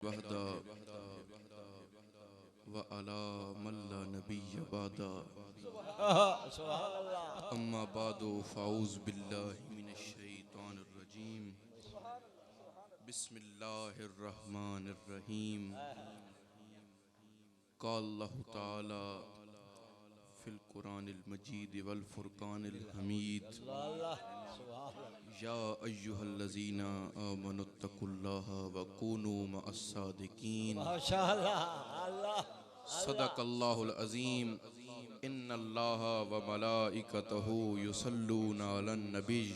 वहदा व अला मल्ला नबिय्य बादा अम्मा बादो फ़ाऊज़ बिल्लाहि मिनश शैतानिर रजीम बिस्मिल्लाहिर रहमानिर रहीम क़ालल्लाहु तआला फ़िल क़ुरानिल मजीद वल फ़ुरक़ानिल हमीद या अय्युहल्लज़ीना आमनुत्तकुल्लाहा व कूनू मअस्सादिकीन सदक़ल्लाहुल अज़ीम इन्नल्लाहा व मलाइकतहू युसल्लूना अलन नबी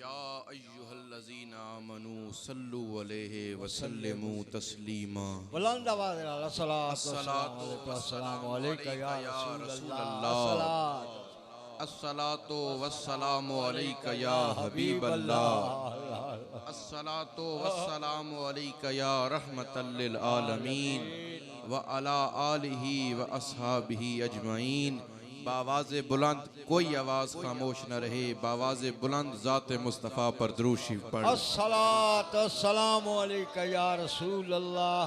या अय्युहल्लज़ीना आमनू सल्लु अलैहि व सल्लिमू तस्लीमा बुलंद आवाज़ में अस्सलातु वस्सलामु अलैका या रसूलल्लाह अस्सलातु वस्सलामु अलैका या हबीबल्लाह अस्सलातु वस्सलामु अलैका या रहमतल लिल आलमीन व अला आलिही व अस्हाबिही अजमाइन। बावाज़े बुलंद कोई आवाज़ खामोश न रहे, बावाज़े बुलंद ज़ात मुस्तफ़ा पर दुरूद शरीफ पढ़। अस्सलातु वस्सलामु अलैका या रसूलल्लाह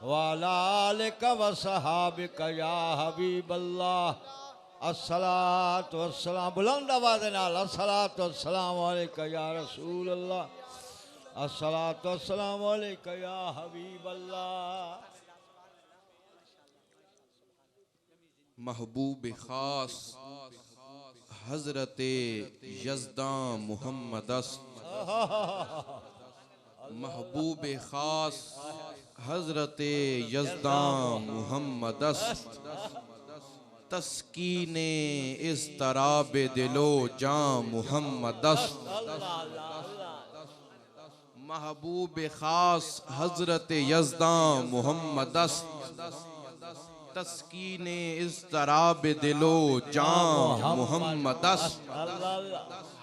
व अला आलिका व सहाबिका या हबीबल्लाह। अस्सलातु वस्सलाम बुलंद आवाज़ में अस्सलातु वस्सलामु अलैका या रसूलल्लाह अस्सलातु वस्सलामु अलैका या हबीबल्लाह। महबूब खास हज़रत यज़दां मुहम्मद महबूब खास हज़रत यज़दां मुहम्मद तस्कीने इस तराबे दिलो जां मुहम्मद महबूब खास हज़रत यज़दां मुहम्मद तस्कीने इस तराबे दिलो जां मुहम्मद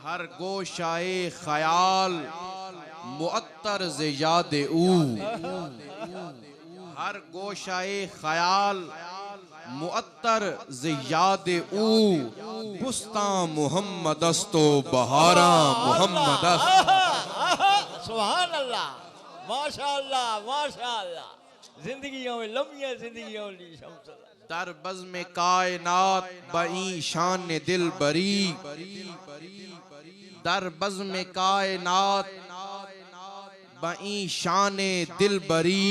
हर गोशाए ख्याल मुअत्तर ज़े याद ऊ हर गोशाए ख्याल मुअत्तर ज़े याद ऊ बुस्तां मुहम्मद तो बहारा मुहम्मद। सुभान अल्लाह माशाअल्लाह माशाअल्लाह। जिंदगियों में लम्बियां जिंदगियों ली शम्स दर बज़्म कायनात बई शान दिल बरी दर बज़्म कायनात बई शान दिल बरी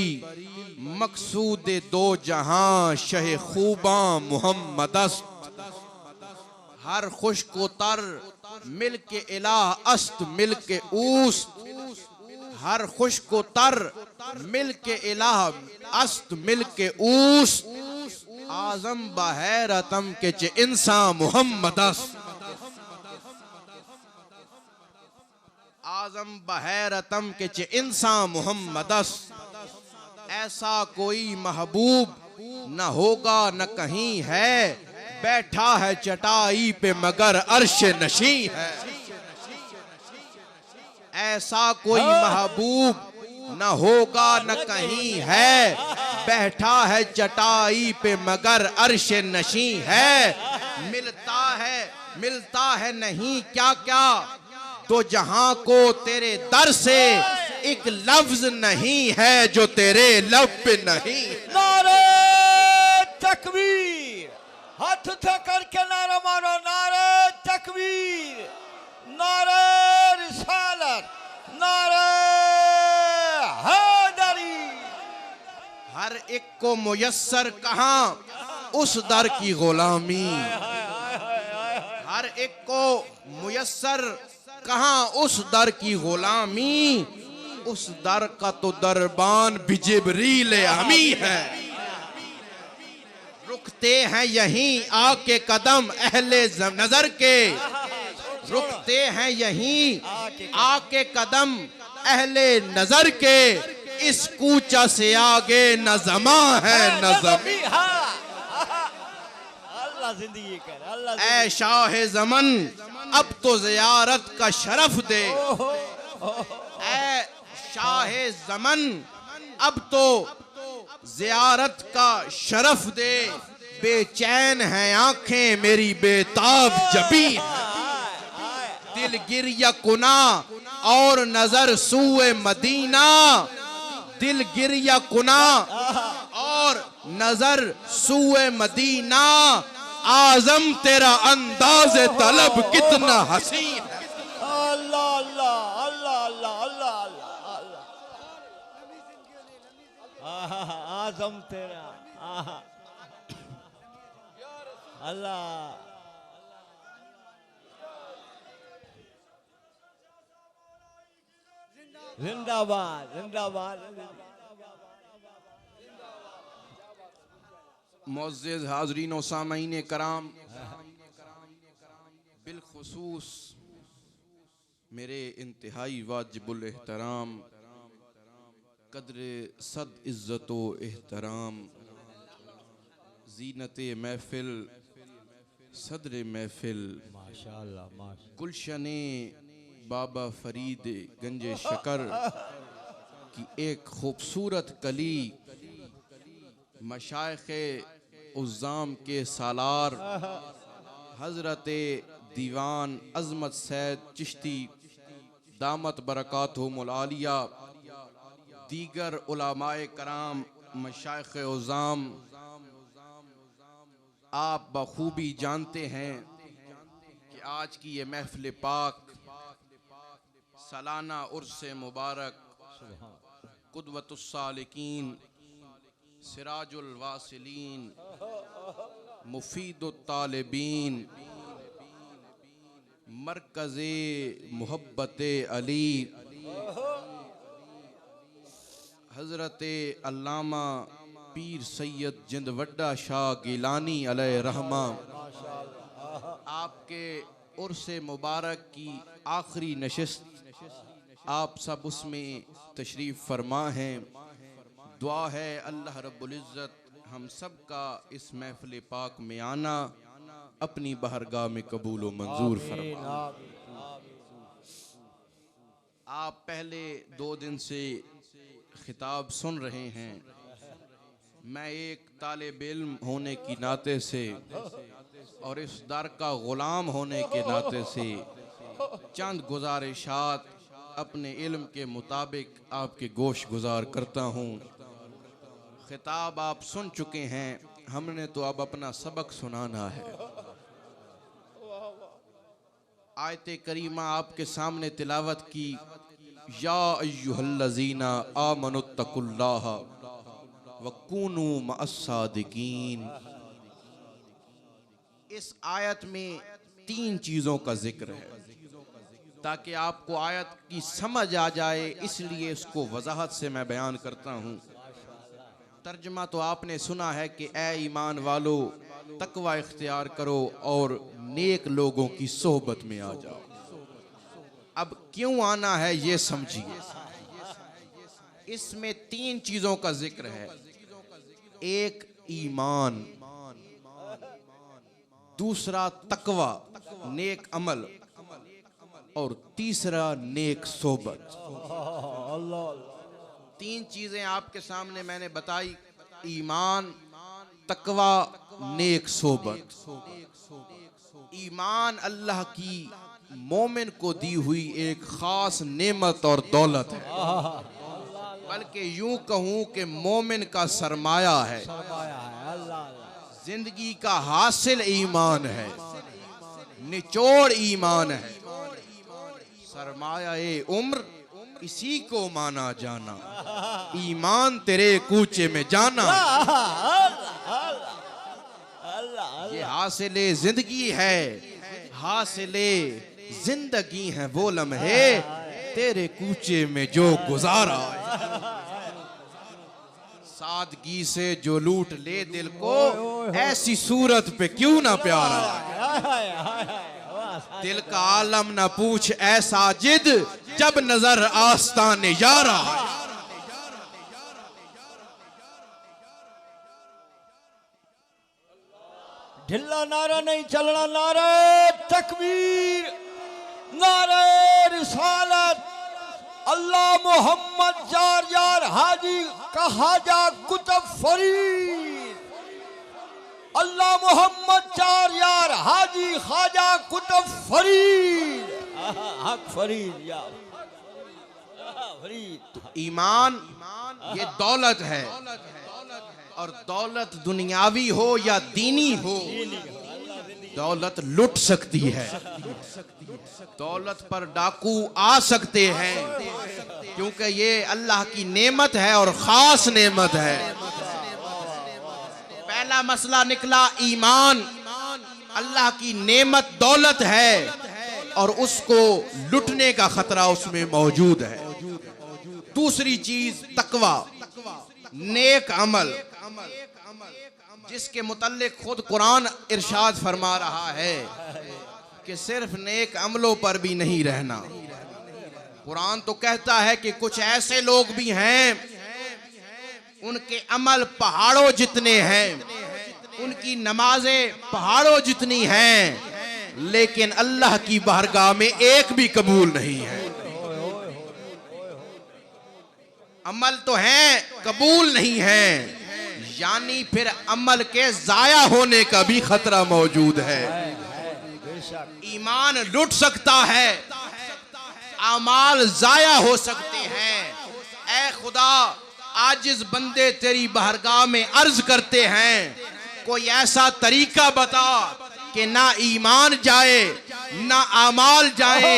मकसूद दो जहां शह खूबा मुहम्मद हर खुश्को तर मिल के इलाह अस्त मिल के ऊस्त हर खुश्को तर मिल के इलाह अस्त मिल के ऊस्त आजम बहैरतम के चे इंसान मुहम्मद आजम बहैरतम के चे इंसान मुहम्मद। ऐसा कोई महबूब न होगा न कहीं है, बैठा है चटाई पे मगर अर्श नशी है। ऐसा कोई महबूब न होगा न कहीं है, बैठा है चटाई पे मगर अर्श नशी है। मिलता है नहीं क्या क्या तो जहां को तेरे दर से एक लफ्ज नहीं है जो तेरे लब पे नहीं। नारे तकबीर, हाथ उठा करके नारा मारो, नारे तकबीर, नारे रिसालत, नारे हैदरी। हर एक को मुयस्सर कहाँ उस दर की गुलामी, हर एक को मुयस्सर कहाँ उस दर की गुलामी। उस दर का तो दरबान भी जिब्रील अमी है। रुकते हैं यहीं आके कदम अहले नजर के, रुकते हैं यहीं आके कदम अहले नजर के। इस कूचा से आगे न ज़मा है न ज़मी। अल्लाह जिंदगी कर, अल्लाह ऐ शाह ज़मन अब तो ज़ियारत का शरफ दे। ऐ शाह ज़मन अब तो ज़ियारत का शरफ दे। बेचैन हैं आंखें मेरी बेताब जबी, दिल गिरिया कुना और नजर सूए मदीना। दिल गिरिया कुना और नजर सुए मदीना, आजम तेरा अंदाज तलब कितना हसीन है। अल्लाह अल्लाह अल्लाह अल्लाह अल्लाह अल्लाह अल्लाह आजम तेरा अल्लाह। जिंदाबाद जिंदाबाद। मुअज़्ज़िज़ हाज़रीन व सामईन कराम, बिलखुसूस मेरे इंतहाई वाजिबुल एहतराम कद्र सद इज़्ज़त व एहतराम, ज़ीनत महफिल सदर महफिल, माशाअल्लाह माशाअल्लाह, गुलशने बाबा फरीद गंजे शकर की एक खूबसूरत कली, मशाइख़े उज़्ज़ाम के सालार हज़रत दीवान अज़मत सैद चिश्ती दामत बरकातहुमुल आलिया, दीगर उलमाए कराम, मशाइख़े उज़्ज़ाम, आप बखूबी जानते हैं कि आज की ये महफ़िल पाक सालाना उर्स मुबारक कुदवतुस सालिकीन, सिराजुल वासिलीन, मुफीदुत तालिबीन, मरकज़े मुहब्बते अली, हज़रत अल्लामा पीर सैयद जिंदवड्डा शाह गिलानी अलैहि रहमा, आपके उर्स मुबारक की आखिरी नशिस्त, आप सब उसमें तशरीफ़ फरमा हैं। दुआ है अल्लाह रब्बुल इज़्ज़त हम सब का इस महफ़िल पाक में आना अपनी बहरगाह में कबूल व मंजूर फरमा। आप पहले 2 दिन से खिताब सुन रहे हैं। मैं एक तालिब इल्म होने की नाते से और इस दर का ग़ुलाम होने के नाते से चंद गुज़ारिशात अपने इल्म के मुताबिक आपके गोश गुजार करता हूँ। खिताब आप सुन चुके हैं, हमने तो अब अपना सबक सुनाना है। आयत करीमा आपके सामने तिलावत की, या अय्युहल्लज़ीना आमनुत्तकुल्लाह वकूनू मअस्सादिकीन। इस आयत में 3 चीज़ों का जिक्र है ताकि आपको आयत की समझ आ जाए, इसलिए इसको वजाहत से मैं बयान करता हूँ। तर्जमा तो आपने सुना है कि ए ईमान वालो तकवा इख्तियार करो और नेक लोगों की सोहबत में आ जाओ। अब क्यों आना है ये समझिए। इसमें 3 चीजों का जिक्र है। एक ईमान, दूसरा तकवा नेक अमल और तीसरा नेक सोबत। 3 चीजें आपके सामने मैंने बताई, ईमान, तकवा, नेक सोबत। ईमान अल्लाह की मोमिन को दी हुई एक खास नेमत और दौलत है, बल्कि यूं कहूं कि मोमिन का सरमाया है। जिंदगी का हासिल ईमान है, निचोड़ ईमान है। सरमाया ए उम्र इसी को माना जाना, ईमान तेरे कूचे में जाना। ये हासिले जिंदगी है, हासिले जिंदगी है वो लम्हे तेरे कूचे में जो गुजारा। सादगी से जो लूट ले दिल को, ऐसी सूरत पे क्यों ना प्यारा। दिल का आलम ना पूछ ऐसा जिद, जब नजर आस्ताने यारा। ढिल्ला नारा नहीं चलना, नारे तकबीर, नारे रिसालत। अल्लाह मोहम्मद जार यार हाजी का हाजा कुतुब फरीद। अल्लाह मोहम्मद जार यार हाजी खाजा कुतुब फरीद। हक फरीद या फरीद। ईमान ये दौलत है, और दौलत दुनियावी हो या दीनी हो, दौलत लुट सकती है। दौलत पर डाकू आ सकते हैं, क्योंकि ये अल्लाह की नेमत है और खास नेमत है। पहला मसला निकला ईमान, अल्लाह की नेमत दौलत है और उसको लुटने का खतरा उसमें मौजूद है। दूसरी चीज तकवा, नेक अमल, जिसके मुतल्लिक खुद कुरान इरशाद फरमा रहा है कि सिर्फ नेक अमलों पर भी नहीं रहना। कुरान तो कहता है कि कुछ ऐसे लोग भी हैं उनके अमल पहाड़ों जितने हैं, उनकी नमाजें पहाड़ों जितनी हैं, लेकिन अल्लाह की बारगाह में एक भी कबूल नहीं है। अमल तो हैं, कबूल नहीं है, यानी फिर अमल के जाया होने का भी खतरा मौजूद है। ईमान लुट सकता है, अमाल जाया हो सकते हैं। ऐ खुदा, आजिज बंदे तेरी बारगाह में अर्ज करते हैं, कोई ऐसा तरीका बता कि ना ईमान जाए ना अमाल जाए,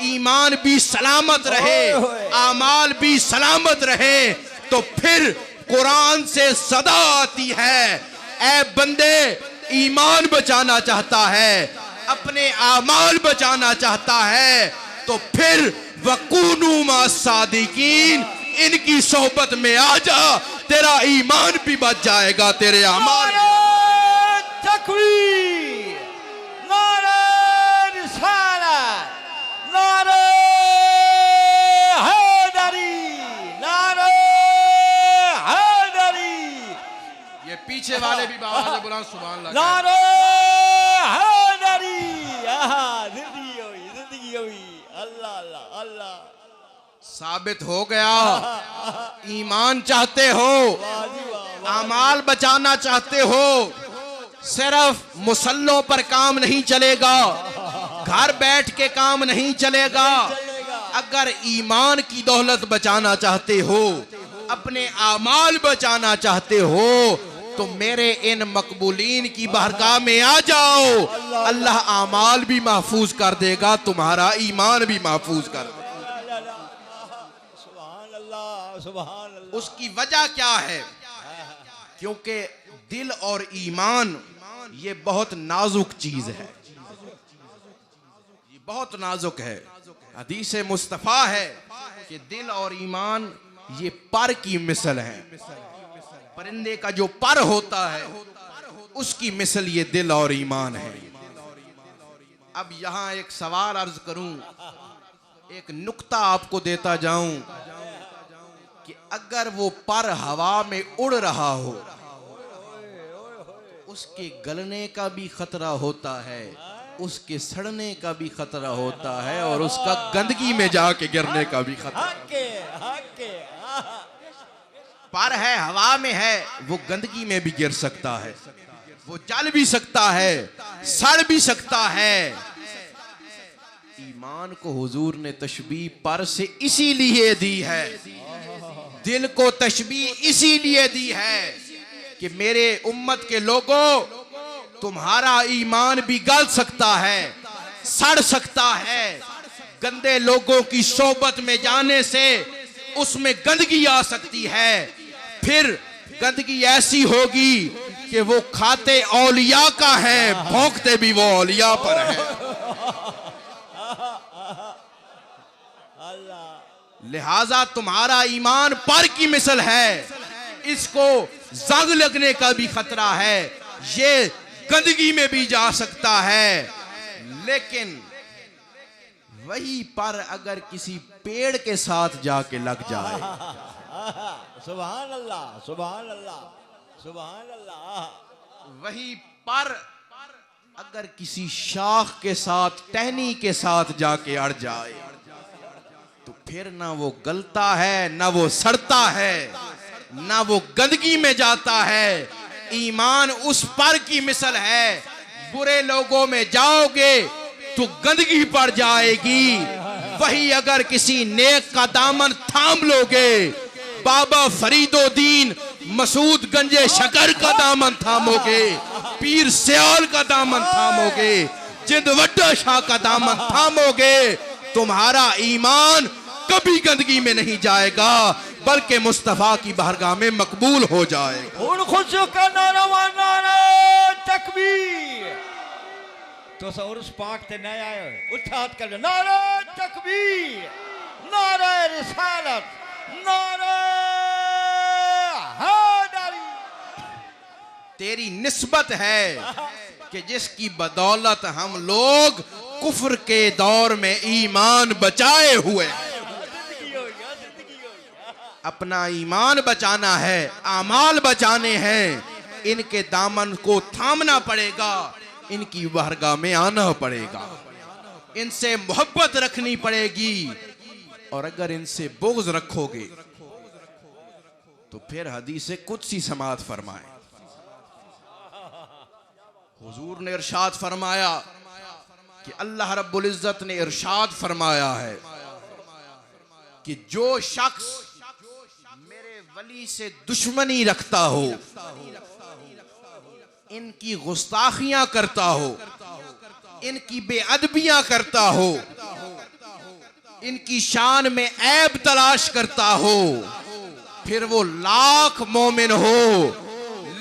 ईमान भी सलामत रहे, अमाल भी सलामत रहे। तो फिर कुरान से सदा आती है, ऐ बंदे, ईमान बचाना चाहता है, अपने आमाल बचाना चाहता है, तो फिर वकूनू मा सादिकीन, इनकी सोहबत में आ जा, तेरा ईमान भी बच जाएगा, तेरे आमाल। तकबीर, नारे रिसालत, नारे हैदरी, नारे हैदरी। ये पीछे वाले भी बाबा से बुला सुभान अल्लाह। नारे हैदरी। जिंदगी हुई, जिंदगी हुई। अल्लाह अल्लाह अल्लाह। साबित हो गया, ईमान चाहते हो, अमाल बचाना चाहते हो, सिर्फ मुसल्लों पर काम नहीं चलेगा, घर बैठ के काम नहीं चलेगा। अगर ईमान की दौलत बचाना चाहते हो, अपने आमाल बचाना चाहते हो, तो मेरे इन मकबूलीन की बारगाह में आ जाओ। अल्लाह आमाल भी महफूज कर देगा, तुम्हारा ईमान भी महफूज कर देगा। उसकी वजह क्या है? क्योंकि दिल और ईमान ये बहुत नाजुक चीज है, ये बहुत नाजुक है। हदीस मुस्तफा है कि दिल और ईमान ये पर की मिसल है। परिंदे का जो पर होता है उसकी मिसल ये दिल और ईमान है। अब यहां एक सवाल अर्ज करूं, एक नुक्ता आपको देता जाऊं कि अगर वो पर हवा में उड़ रहा हो, उसके गलने का भी खतरा होता है, उसके सड़ने का भी खतरा होता है, और उसका गंदगी में जाके गिरने का भी खतरा। पर है, हवा में है, वो गंदगी में भी गिर सकता है, वो जल भी सकता है, सड़ भी सकता है। ईमान को हुजूर ने तशबीह पर से इसीलिए दी है, दिल को तशबीह इसीलिए दी है कि मेरे उम्मत के लोगों, तुम्हारा ईमान भी गल सकता है, सड़ सकता है। गंदे लोगों की सोबत में जाने से उसमें गंदगी आ सकती है, फिर गंदगी ऐसी होगी कि वो खाते औलिया का है, भौंकते भी वो औलिया पर है। लिहाजा तुम्हारा ईमान पर की मिसल है, इसको जंग लगने का भी खतरा है, ये गंदगी में भी जा सकता है। लेकिन वही पर अगर किसी पेड़ के साथ जाके लग जाए, सुभान अल्लाह, सुभान अल्लाह, सुभान अल्लाह। वही पर अगर किसी शाख के साथ, टहनी के साथ जाके अड़ जाए, तो फिर ना वो गलता है, ना वो सड़ता है, ना वो गंदगी में जाता है। ईमान उस पर की मिसल है, बुरे लोगों में जाओगे तो गंदगी पड़ जाएगी, वही अगर किसी नेक का दामन थाम लोगे, बाबा फरीदोद्दीन मसूद गंजे शकर का दामन थामोगे, पीर सियाल का दामन थामोगे, जिंद वड्डा शाह का दामन थामोगे, तुम्हारा ईमान कभी गंदगी में नहीं जाएगा, बल्कि मुस्तफा की बारगाह में मकबूल हो जाएगा। उन खुशियों का नारा व नारा तकबीर। तो उर्स पाक ते नया आयो उठात कर नारा तकबीर, नारा रिसालत, नारा हैदरी। तेरी निस्बत है कि जिसकी बदौलत हम लोग कुफ्र के दौर में ईमान बचाए हुए हैं। अपना ईमान बचाना है, आमाल बचाने हैं, इनके दामन को थामना पड़ेगा, इनकी बारगाह में आना पड़ेगा, इनसे मोहब्बत रखनी पड़ेगी। और अगर इनसे बुग़्ज़ रखोगे तो फिर हदीस कुदसी समाअत फरमाए। हुजूर ने इरशाद फरमाया कि अल्लाह रब्बुल इज्जत ने इरशाद फरमाया है कि जो शख्स मेरे वली से दुश्मनी रखता हो, इनकी गुस्ताखियां करता हो, इनकी बेअदबियां करता हो, इनकी शान में ऐब तलाश करता हो, फिर वो लाख मोमिन हो,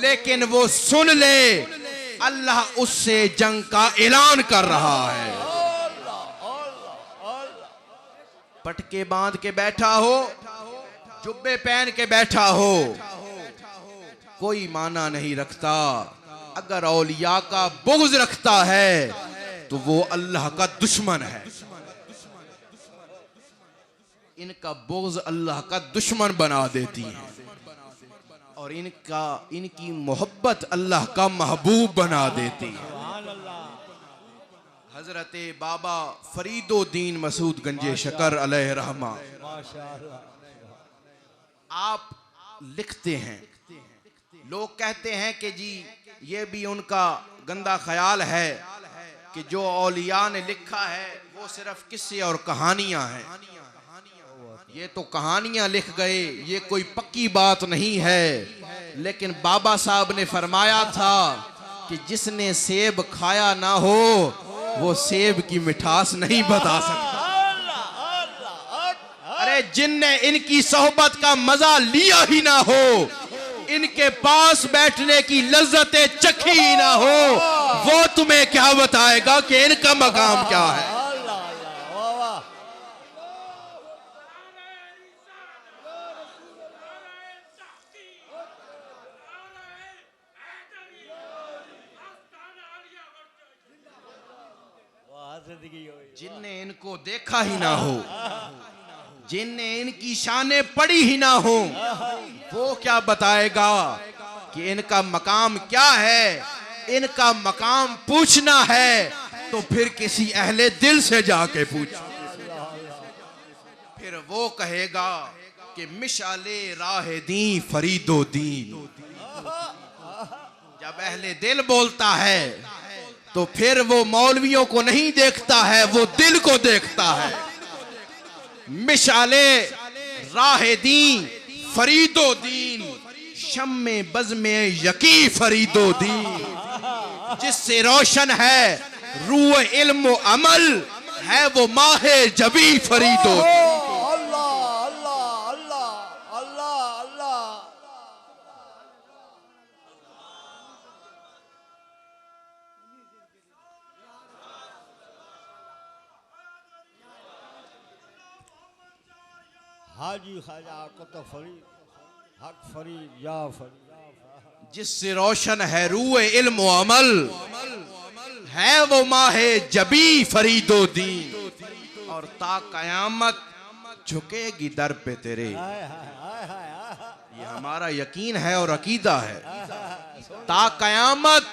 लेकिन वो सुन ले अल्लाह उससे जंग का ऐलान कर रहा है। पटके बांध के बैठा हो, जुब्बे पहन के बैठा हो, कोई माना नहीं रखता। अगर औलिया का बुग़्ज़ रखता है तो वो अल्लाह का दुश्मन है। इनका बुग़्ज़ अल्लाह का दुश्मन बना देती है और इनकी मोहब्बत अल्लाह का महबूब बना देती है। हजरत बाबा फरीदोद्दीन मसूद गंजे शकर अलैहि रहमा आप लिखते हैं, लोग कहते हैं कि जी ये भी उनका गंदा ख्याल है कि जो औलिया ने लिखा है वो सिर्फ किस्से और कहानियां हैं। ये तो कहानियां लिख गए, ये कोई पक्की बात नहीं है। लेकिन बाबा साहब ने फरमाया था कि जिसने सेब खाया ना हो वो सेब की मिठास नहीं बता सकता। अरे जिनने इनकी सोहबत का मजा लिया ही ना हो, इनके पास बैठने की लज्जतें चखी ही ना हो, वो तुम्हें क्या बताएगा कि इनका मकाम क्या है। जिनने इनको देखा ही ना हो, जिनने इनकी शानें पढ़ी ही ना हो, वो क्या बताएगा कि इनका मकाम क्या है। इनका मकाम पूछना है तो फिर किसी अहले दिल से जाके पूछो, फिर वो कहेगा कि मिशाले राह दी फरीदोद्दीन। जब अहले दिल बोलता है तो फिर वो मौलवियों को नहीं देखता है, वो दिल को देखता है। मिशाले राह दी फरीदोद्दीन, शम्मे बज़्मे यकी फरीदोद्दीन, जिससे रोशन है रूह इल्म अमल, है वो माहे जबी फरीदोद्दीन। हाजी ख्वाजा कुतुब फरीद हक फरीद या फरीद, जिससे रोशन है रूए इल्म अमल, है वो माहे जबी फरीदोद्दीन। और ता कयामत झुकेगी दर पे तेरे, ये हमारा यकीन है और अकीदा है। ता कयामत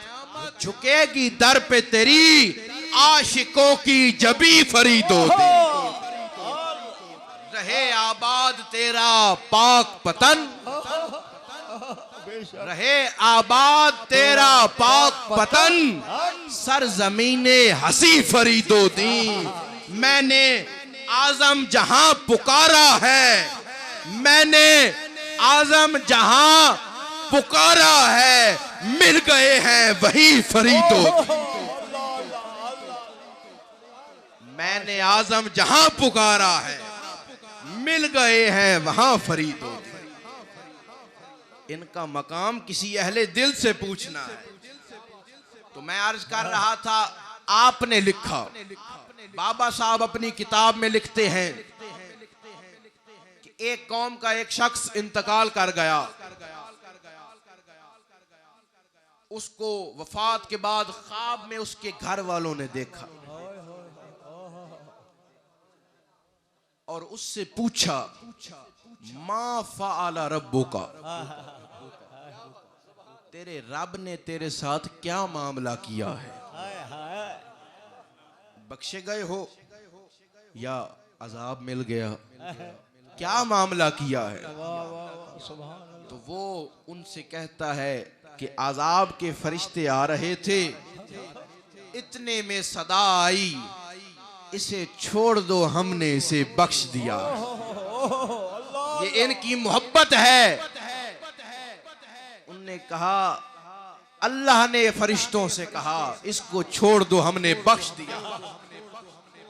झुकेगी दर पे तेरी, आशिकों की जबी फरीदोद्दीन। रहे आबाद तेरा पाक पतन, रहे आबाद तेरा पाक पतन, सरजमीने हसी फरीदोद्दीन। मैंने आजम जहां पुकारा है, मैंने आजम जहां पुकारा है, मिल गए हैं वही फरीदो। मैंने आजम जहां पुकारा है, मिल गए हैं वहां फरीदो। इनका मकाम किसी अहले दिल से पूछना है। तो मैं अर्ज कर रहा था, आपने लिखा, बाबा साहब अपनी किताब में लिखते हैं कि एक कौम का एक शख्स इंतकाल कर गया, उसको वफात के बाद ख्वाब में उसके घर वालों ने देखा और उससे पूछा, मा फ़अला रब्बुका, तेरे रब ने तेरे साथ क्या मामला किया है? बख्शे गए हो या अजाब मिल गया? क्या मामला किया है? तो वो उनसे कहता है कि अजाब के फरिश्ते आ रहे थे, इतने में सदा आई, इसे छोड़ दो, हमने इसे बख्श दिया। ये इनकी मोहब्बत है। उनने कहा, अल्लाह ने फरिश्तों से कहा इसको छोड़ दो, हमने बख्श दिया।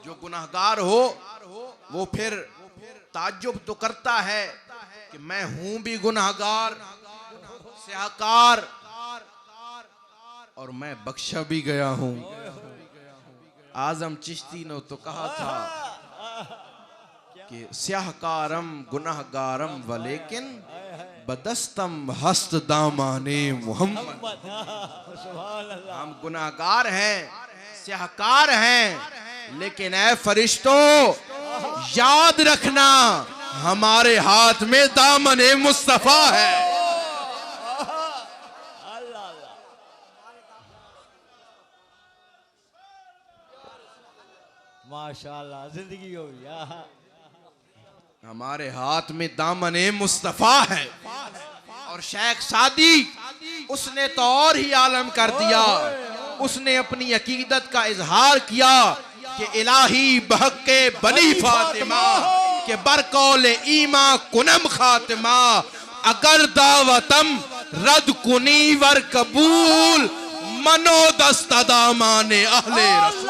जो गुनाहगार हो वो फिर ताज्जुब तो करता है कि मैं हूं भी गुनाहगार, स्याहकार, और मैं बख्शा भी गया हूं। आजम चिश्ती ने तो कहा था कि स्याहकारम गुनाहगारम वलेकिन बदस्तम हस्त दामाने मोहम्मद। हम गुनाहगार हैं, स्याहकार हैं, लेकिन ऐ फरिश्तों याद रखना, हमारे हाथ में दामने मुस्तफा है। माशाअल्लाह, जिंदगी हो गया। हमारे हाथ में दामने मुस्तफा है। और शेख सादी, उसने तो और ही आलम कर दिया। उसने अपनी अकीदत का इजहार किया कि इलाही बहके बनी फातिमा के बरकौल ईमा कुनम खातिमा, अगर दावतम रद कुनी वर कबूल, मनो दस्तदामाने अहले रसूल।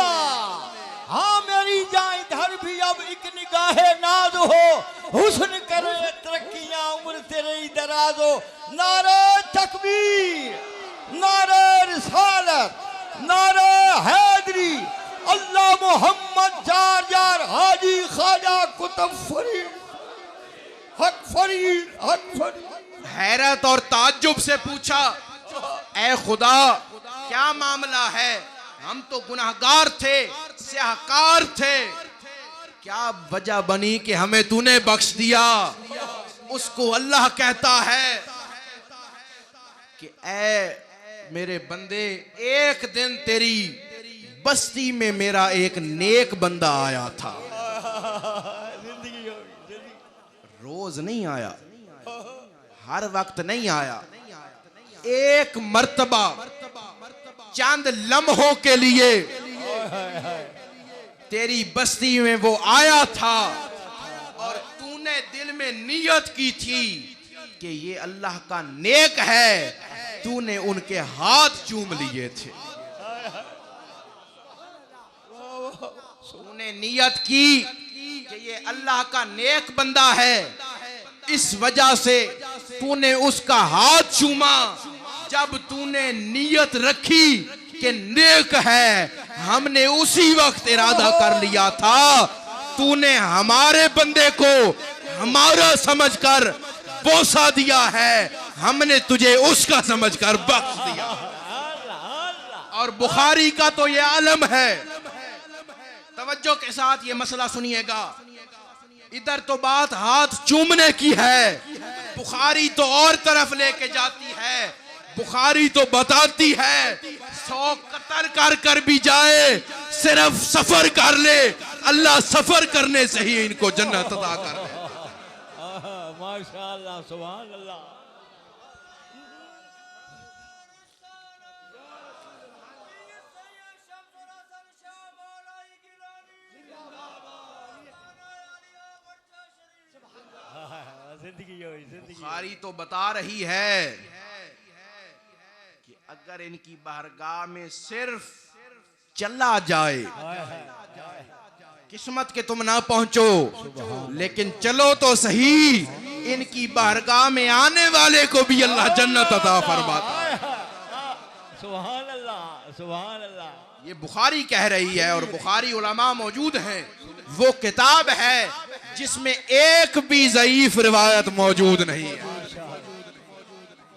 हाँ मेरी जान इधर भी अब एक निगाहे नाज हो, हुस्न करे तरक्कियां उम्र तेरे दराज हो। नारे तकबीर, नारे रिसालत, नारे हैदरी, अल्लाह मोहम्मद जार जार हाजी ख्वाजा कुतुब फरीद, हक फरीद, हक फरीद। हैरत और ताज्जुब से पूछा, ऐ खुदा क्या मामला है? हम तो गुनाहगार थे, स्याहकार थे, क्या वजह बनी कि हमें तूने बख्श दिया? उसको अल्लाह कहता है कि ऐ मेरे बंदे, एक दिन तेरी बस्ती में मेरा एक नेक बंदा आया था। रोज नहीं आया, हर वक्त नहीं आया, एक मर्तबा चंद लम्हों के लिए तेरी बस्ती में वो आया था और तूने दिल में नियत की थी कि ये अल्लाह का नेक है, तूने उनके हाथ चूम लिए थे। तूने नियत की कि ये अल्लाह का नेक बंदा है, इस वजह से तूने उसका हाथ चूमा। जब तूने नियत रखी कि नेक है, हमने उसी वक्त इरादा कर लिया था। तूने हमारे बंदे को हमारा समझकर बोसा दिया है, हमने तुझे उसका समझकर बख्श दिया। और बुखारी का तो ये आलम है। तवज्जो के साथ ये मसला सुनिएगा। इधर तो बात हाथ चूमने की है, बुखारी तो और तरफ लेके जाती है। बुखारी तो बताती है 100 कत्ल कर कर भी जाए, सिर्फ सफर कर ले, अल्लाह सफर करने से ही इनको जन्नत अता कर दे। माशाअल्लाह, सुभान अल्लाह। बुखारी तो बता रही है कि अगर इनकी बारगाह में सिर्फ चला जाए, किस्मत के तुम ना पहुंचो लेकिन चलो तो सही, इनकी बारगाह में आने वाले को भी अल्लाह जन्नत अता फरमाता है। सुभान अल्लाह, सुभान अल्लाह। ये बुखारी कह रही है और बुखारी उलमा मौजूद हैं। वो किताब है जिसमें एक भी ज़ईफ रिवायत मौजूद नहीं है,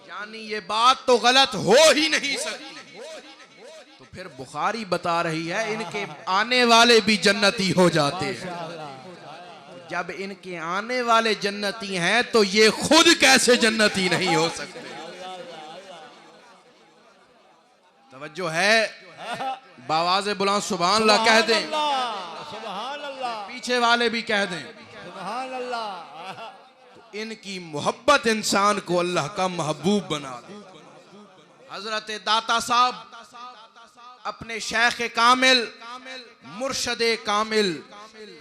यानी ये बात तो गलत हो ही नहीं सकती। तो फिर बुखारी बता रही है इनके आने वाले भी जन्नती हो जाते हैं। जब इनके आने वाले जन्नती हैं तो ये खुद कैसे जन्नती नहीं हो सकते? तवज्जो है, बावाज़े बुलंद सुभान अल्लाह कह दें, सुभान अल्लाह, पीछे वाले भी कह दें सुभान अल्लाह। तो इनकी मोहब्बत इंसान को अल्लाह का महबूब बना दे। हजरत दाता साहब अपने शेख कामिल मुर्शद कामिल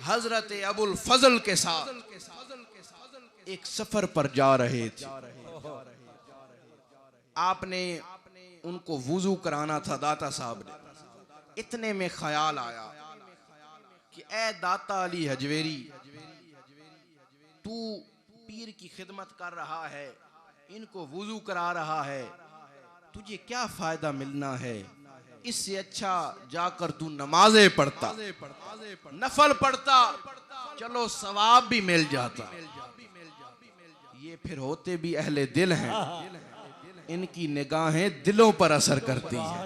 हजरत अबुल फजल के साथ एक सफर पर जा रहे थे। आपने उनको वुजू कराना था दाता साहब ने। इतने में ख्याल आया कि ए दाता अली हजवेरी, तू पीर की खिदमत कर रहा है, इनको वुजू करा रहा है, तुझे क्या फायदा मिलना है? इससे अच्छा जाकर तू नमाजें पढ़ता, नफल पढ़ता, चलो सवाब भी मिल जाता। ये फिर होते भी अहले दिल हैं, इनकी निगाहें दिलों पर असर करती हैं।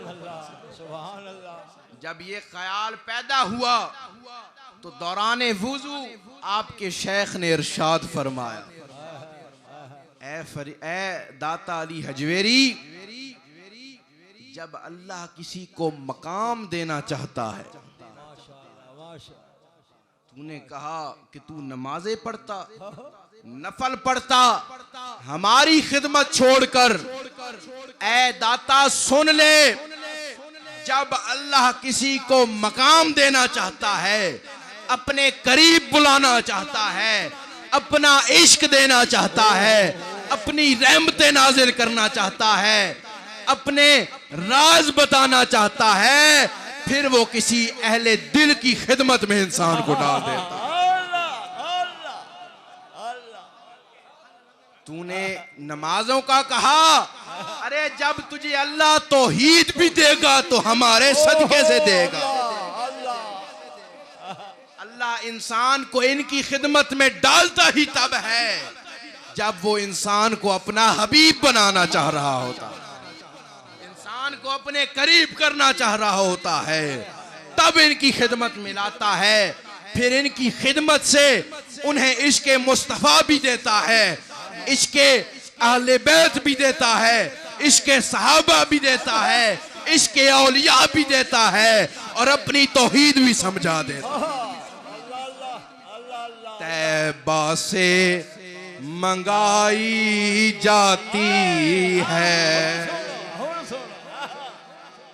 जब ये ख्याल पैदा हुआ तो दौराने वुजू आपके शेख ने इरशाद फरमाया, ए दाता अली हजवेरी, जब अल्लाह किसी को मकाम देना चाहता है, तूने कहा कि तू नमाजें पढ़ता, नफल पढ़ता, हमारी खिदमत छोड़कर, ए दाता सुन ले, जब अल्लाह किसी को मकाम देना चाहता है, अपने करीब बुलाना चाहता है, अपना इश्क देना चाहता है, अपनी रहमतें नाजिल करना चाहता है, अपने राज बताना चाहता है, फिर वो किसी अहले दिल की खिदमत में इंसान को डाल देता। तूने नमाजों का कहा, अरे जब तुझे अल्लाह तौहीद भी देगा तो हमारे सदके से देगा। अल्लाह इंसान को इनकी खिदमत में डालता ही तब है जब वो इंसान को अपना हबीब बनाना चाह रहा होता, इंसान को अपने करीब करना चाह रहा होता है, तब इनकी खिदमत में लाता है। फिर इनकी खिदमत से उन्हें इश्क़े मुस्तफ़ा भी देता है, इश्क़े अहले बैत भी देता है, इश्क़े सहाबा भी देता है, इश्क़े औलिया भी देता है और अपनी तौहीद भी समझा देता है। तैबा से मंगाई जाती है,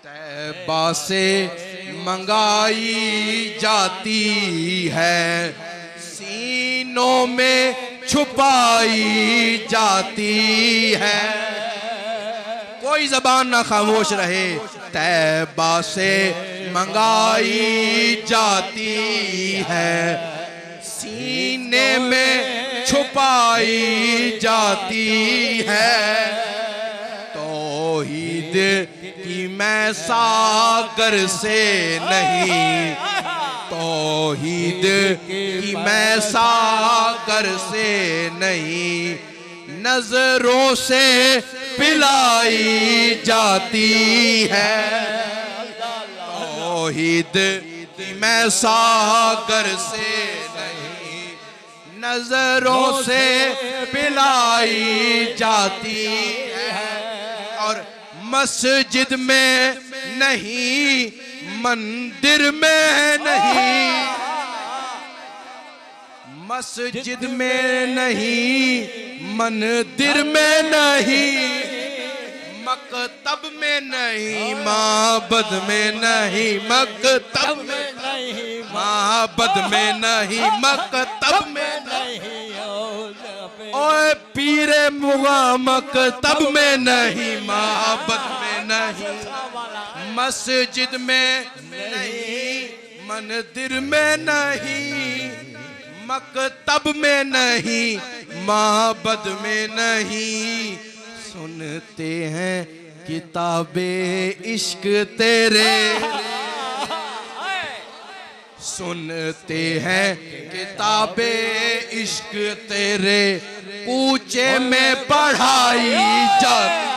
तैबा से मंगाई जाती है, सीनों में छुपाई जाती है। कोई जबान ना खामोश रहे। तैबा से मंगाई जाती है, सीने में छुपाई जाती है, तौहीद की मैं सागर से नहीं, तौहीद की मैं सागर से नहीं, नजरों से पिलाई जाती है, तौहीद की मैं सागर से नहीं, नजरों से पिलाई जाती है। और मस्जिद में नहीं, मंदिर में नहीं, मस्जिद में नहीं, मंदिर में नहीं, मकतब में नहीं, माबद में नहीं, मकतब में नहीं, माबद में नहीं, मकतब में नहीं, ओए पीरे मुगामक तब में नहीं, मोहब्बत में नहीं, मस्जिद में नहीं, मंदिर में नहीं, मकतब में नहीं, मोहब्बत में नहीं। सुनते हैं किताबे इश्क तेरे, सुनते हैं किताबे इश्क तेरे, कूचे में पढ़ाई जाती।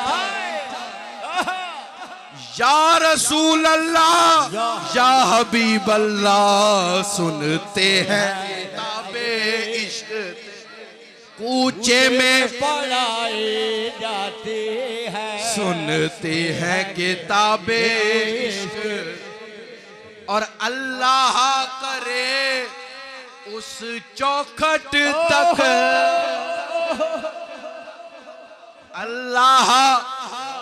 या रसूल अल्लाह या हबीब अल्लाह, सुनते हैं किताबे इश्क कूचे में पढ़ाई जाती है, सुनते हैं किताबे इश्क। और अल्लाह करे उस चौखट तक, अल्लाह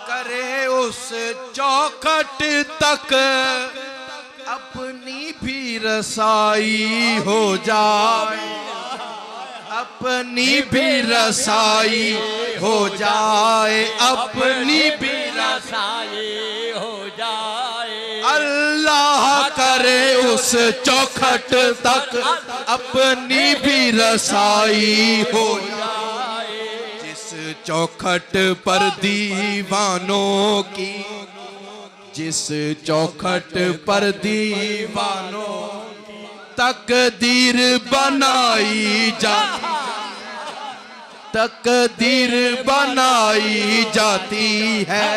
करे उस चौखट तक, अपनी भी रसाई हो जाए, अपनी भी रसाई हो जाए, अपनी भी रसाई हो जाए। अल्लाह करे उस चौखट तक अपनी भी रसाई हो जाए, जिस चौखट पर दीवानों की, जिस चौखट पर दीवानों तकदीर बनाई जा, तकदीर बनाई जाती है।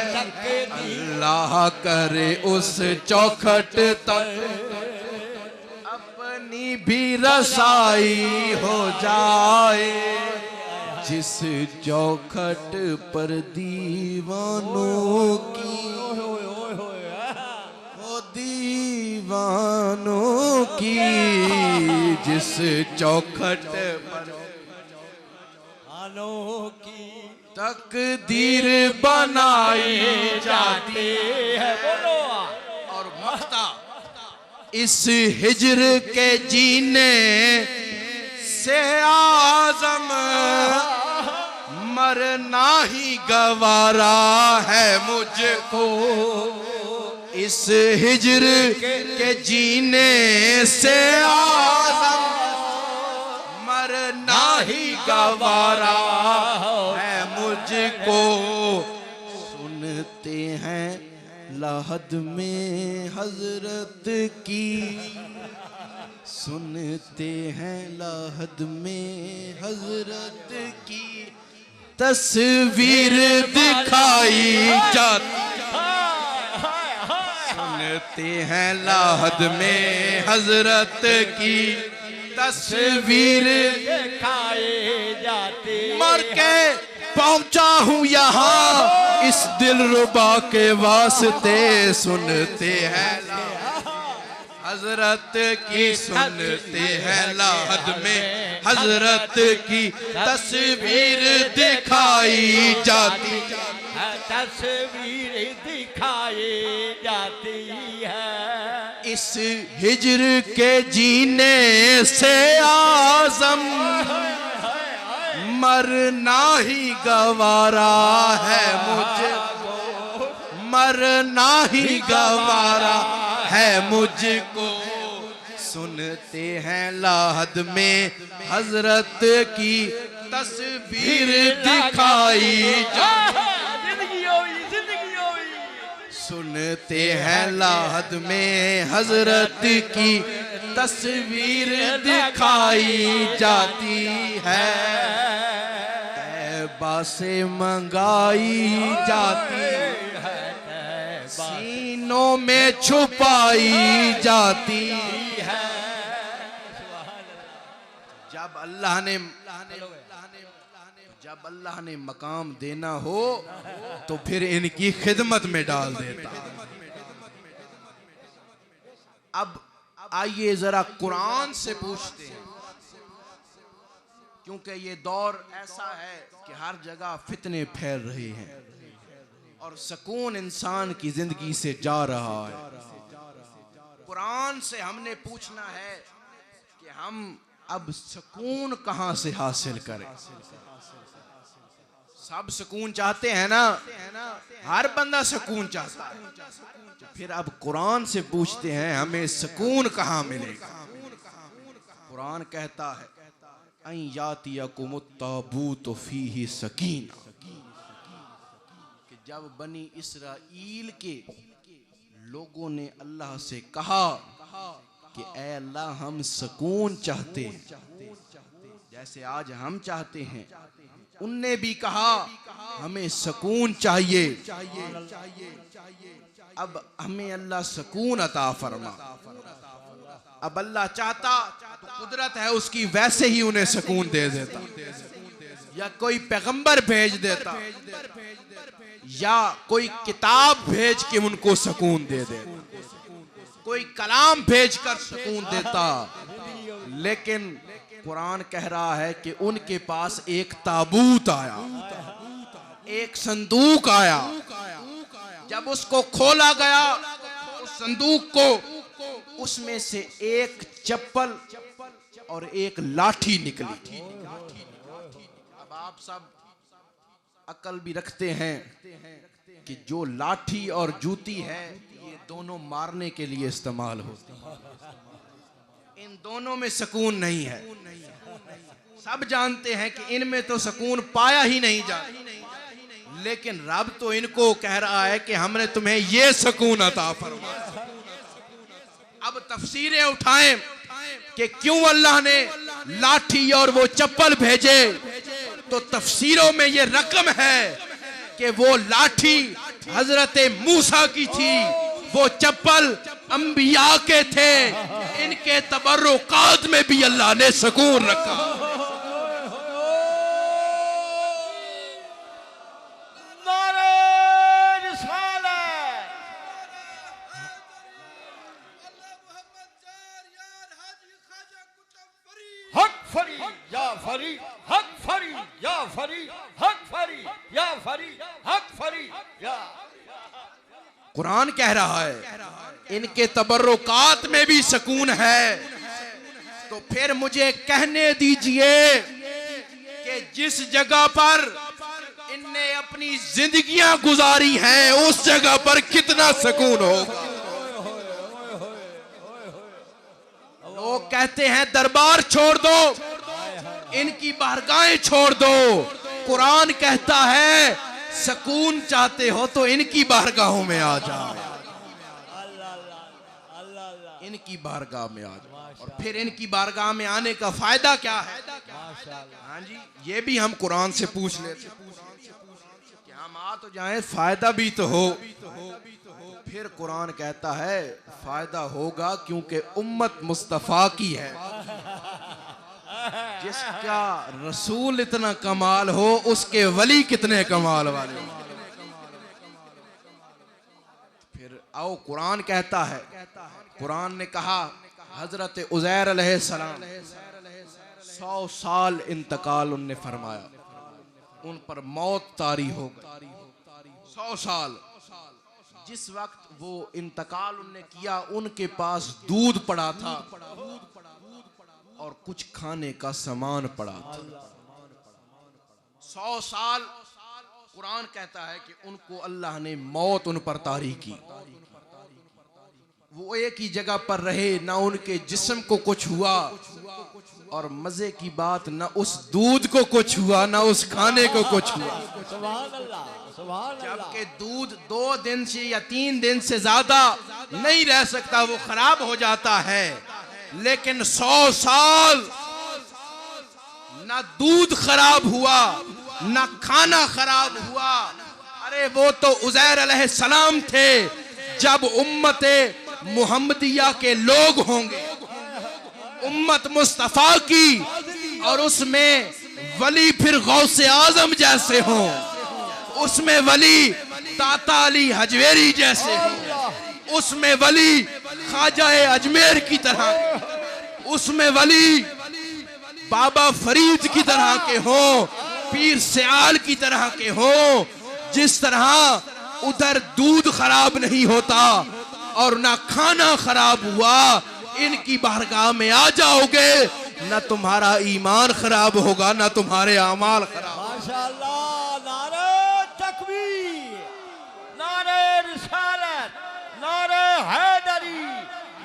अल्लाह करे उस चौखट तक अपनी भी रसाई हो जाए, जिस चौखट पर दीवानों की, वो दीवानों की, जिस चौखट पर की तकदीर बनाई जाती है। बोलो। और मख्ता इस हिज्र के जीने से आज़म मरना ही गवारा है मुझको, इस हिज्र के जीने से आज़म मरना ही गवारा है मुझको। सुनते हैं lahad में हजरत की, सुनते हैं lahad में हजरत की तस्वीर दिखाई जाती, सुनते हैं lahad में हजरत की तस्वीर दिखाई जाती। मर के पहुंचा हूँ यहाँ इस दिलरुबा के वास्ते, सुनते हैं हजरत की, सुनते हैं lahad में हजरत की तस्वीर दिखाई जाती, तस्वीर दिखाई जाती है। इस हिज्र के जीने से आज़म मरना ही गवारा है मुझको, मरना ही गवारा है मुझको। सुनते हैं lahad में हजरत की तस्वीर दिखाई जाती, सुनते हैं lahad में हजरत की तस्वीर दिखाई जाती है, तैबा से मंगाई जाती है, सीनों में छुपाई जाती है। जब अल्लाह ने मकाम देना हो तो फिर इनकी खिदमत में डाल देता। अब आइए जरा कुरान से पूछते हैं, क्योंकि ये दौर ऐसा है कि हर जगह फितने फैल रहे हैं और सुकून इंसान की जिंदगी से जा रहा है। कुरान से हमने पूछना है कि हम अब सुकून कहां से हासिल करें? सब सुकून चाहते हैं ना, हर बंदा सुकून चाहता है। फिर अब कुरान से पूछते हैं हमें सुकून कहां मिलेगा? कुरान कहता है अन यातियकुमुत ताबूत फीही सकीना, कि जब बनी इसराइल के लोगों ने अल्लाह से कहा कि ऐ अल्लाह हम सुकून चाहते हैं जैसे आज हम चाहते हैं, उनने भी कहा हमें सुकून चाहिए। अब हमें अल्लाह सुकून अता फरमा। अब अल्लाह चाहता तो कुदरत है उसकी, वैसे ही उन्हें सुकून दे देता, या कोई पैगंबर भेज देता, या कोई किताब भेज के उनको सुकून दे देता, कोई कलाम भेज कर सुकून देता। लेकिन कुरान कह रहा है कि उनके पास एक ताबूत आया, एक संदूक आया। जब उसको खोला गया, उस संदूक को, उसमें से एक चप्पल और एक लाठी निकली। अब आप सब अकल भी रखते हैं कि जो लाठी और जूती है ये दोनों मारने के लिए इस्तेमाल होती है, इन दोनों में सुकून नहीं है। सब जानते हैं कि इनमें तो सुकून पाया ही नहीं जाता, लेकिन रब तो इनको कह रहा है कि हमने तुम्हें ये सुकून अता फरमाया। अब तफसीरें उठाएं कि क्यों अल्लाह ने लाठी और वो चप्पल भेजे, तो तफसीरों में ये रकम है कि वो लाठी हजरत मूसा की थी, वो चप्पल अंबिया के थे। इनके तबर्रुकात में भी अल्लाह ने सुकून रखा। हक फरी या फरी, हक फरी या फरी, हक फरी या फरी, हक फरी या। कुरान कह रहा है इनके तबर्रुकात में भी सुकून है। तो फिर मुझे कहने दीजिए कि जिस जगह पर इनने अपनी जिंदगियां गुजारी हैं, उस जगह पर कितना सुकून होगा। लोग कहते हैं दरबार छोड़ दो, इनकी बारगाहें छोड़ दो। कुरान कहता है सुकून चाहते हो तो इनकी बारगाहों में आ जाओ, इनकी बारगाह में आ जाओ। और फिर इनकी बारगाह में आने का फायदा क्या है? हाँ जी, ये भी हम कुरान से पूछ लेते कि हम आ तो जाएं, फायदा भी तो हो। फिर कुरान कहता है फायदा होगा क्योंकि उम्मत मुस्तफा की है। जिसका रसूल इतना कमाल हो, उसके वली कितने कमाल वाले। फिर आओ, कुरान कहता है, कुरान ने कहा हजरत उज़ैर अलैहिस्सलाम 100 साल इंतकाल उनने फरमाया, उन पर मौत तारी हो गई। 100 साल। जिस वक्त वो इंतकाल उनने किया, उनके पास दूध पड़ा था और कुछ खाने का सामान पड़ा था। 100 साल। कुरान कहता है कि उनको अल्लाह ने मौत उन पर तारी की। वो एक ही जगह पर रहे, ना उनके जिस्म को कुछ हुआ, और मजे की बात ना उस दूध को कुछ हुआ, ना उस खाने को कुछ हुआ। जबकि दूध 2 दिन से या 3 दिन से ज्यादा नहीं रह सकता, वो खराब हो जाता है। लेकिन 100 साल ना दूध खराब हुआ, ना खाना खराब हुआ। अरे वो तो उज़ैर अलैहिस्सलाम थे। जब उम्मते मुहम्मदिया के लोग होंगे, उम्मत मुस्तफा की, और उसमें वली फिर गौसे आजम जैसे हों, उसमें वली ताता अली हजवेरी जैसे हों, उसमें वली ख्वाजा अजमेर की तरह, उसमें वली बाबा फरीद की तरह के हों, पीर सियाल की तरह के हों। जिस तरह उधर दूध खराब नहीं होता और ना खाना खराब हुआ, इनकी बारगाह में आ जाओगे ना तुम्हारा ईमान खराब होगा ना तुम्हारे अमाल खराब। माशाअल्लाह, नारे तकबीर, नारे रिसालत, नारे हैदरी,